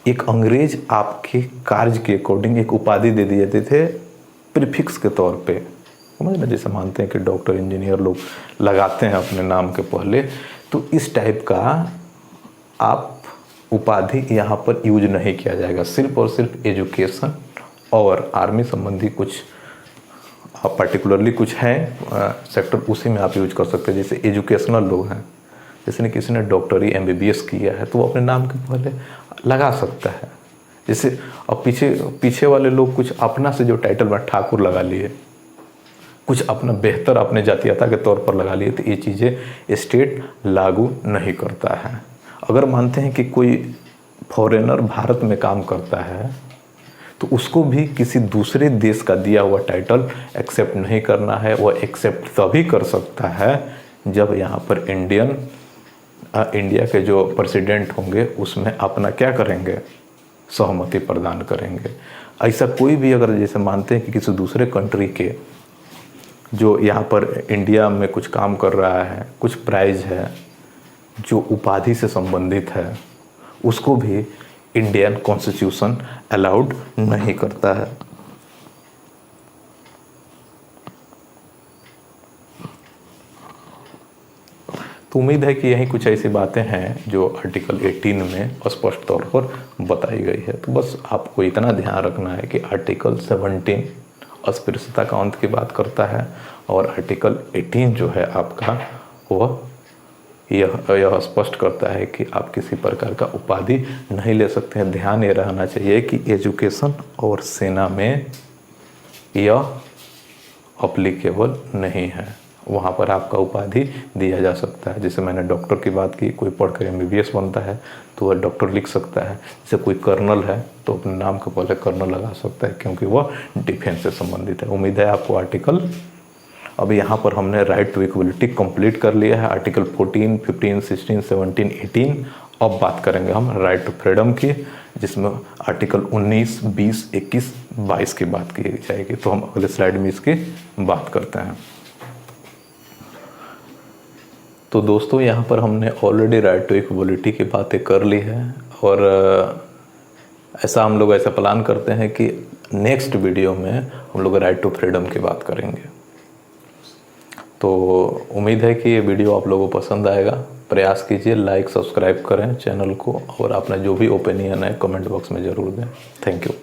एक अंग्रेज आपके कार्य के अकॉर्डिंग एक उपाधि दे दिए जाते थे प्रीफिक्स के तौर पे, समझ ना, जैसे मानते हैं कि डॉक्टर इंजीनियर लोग लगाते हैं अपने नाम के पहले, तो इस टाइप का आप उपाधि यहाँ पर यूज नहीं किया जाएगा। सिर्फ और सिर्फ एजुकेशन और आर्मी संबंधी कुछ पर्टिकुलरली कुछ हैं सेक्टर, उसी में आप यूज कर सकते हैं। जैसे एजुकेशनल लोग हैं, जैसे किसी ने डॉक्टरी MBBS किया है तो वो अपने नाम के पहले लगा सकता है। जैसे अब पीछे वाले लोग कुछ अपना से जो टाइटल में ठाकुर लगा लिए, कुछ अपना बेहतर अपने जातीयता के तौर पर लगा लिए, तो ये चीज़ें स्टेट लागू नहीं करता है। अगर मानते हैं कि कोई फॉरेनर भारत में काम करता है तो उसको भी किसी दूसरे देश का दिया हुआ टाइटल एक्सेप्ट नहीं करना है। वह एक्सेप्ट तभी कर सकता है जब यहाँ पर इंडिया के जो प्रेसिडेंट होंगे उसमें अपना क्या करेंगे, सहमति प्रदान करेंगे। ऐसा कोई भी अगर जैसे मानते हैं कि किसी दूसरे कंट्री के जो यहाँ पर इंडिया में कुछ काम कर रहा है, कुछ प्राइज है जो उपाधि से संबंधित है, उसको भी इंडियन कॉन्स्टिट्यूशन अलाउड नहीं करता है। तो उम्मीद है कि यही कुछ ऐसी बातें हैं जो आर्टिकल 18 में स्पष्ट तौर पर बताई गई है। तो बस आपको इतना ध्यान रखना है कि आर्टिकल 17 अस्पृश्यता का अंत की बात करता है और आर्टिकल 18 जो है आपका वह यह स्पष्ट करता है कि आप किसी प्रकार का उपाधि नहीं ले सकते हैं। ध्यान ये रहना चाहिए कि एजुकेशन और सेना में यह अप्लीकेबल नहीं है, वहाँ पर आपका उपाधि दिया जा सकता है। जैसे मैंने डॉक्टर की बात की, कोई पढ़कर MBBS बनता है तो वह डॉक्टर लिख सकता है। जैसे कोई कर्नल है तो अपने नाम के पहले कर्नल लगा सकता है क्योंकि वह डिफेंस से संबंधित है। उम्मीद है आपको आर्टिकल, अभी यहाँ पर हमने राइट टू इक्वलिटी कंप्लीट कर लिया है। आर्टिकल 14, 15, 16, 17, 18। अब बात करेंगे हम राइट टू फ्रीडम की, जिसमें आर्टिकल 19, 20, 21, 22 की बात की जाएगी। तो हम अगले स्लाइड में इसकी बात करते हैं। तो दोस्तों यहाँ पर हमने ऑलरेडी राइट टू इक्वलिटी की बातें कर ली है और हम लोग ऐसा प्लान करते हैं कि नेक्स्ट वीडियो में हम लोग राइट टू फ्रीडम की बात करेंगे। तो उम्मीद है कि ये वीडियो आप लोगों को पसंद आएगा। प्रयास कीजिए, लाइक सब्सक्राइब करें चैनल को और अपना जो भी ओपिनियन है कमेंट बॉक्स में ज़रूर दें। Thank you.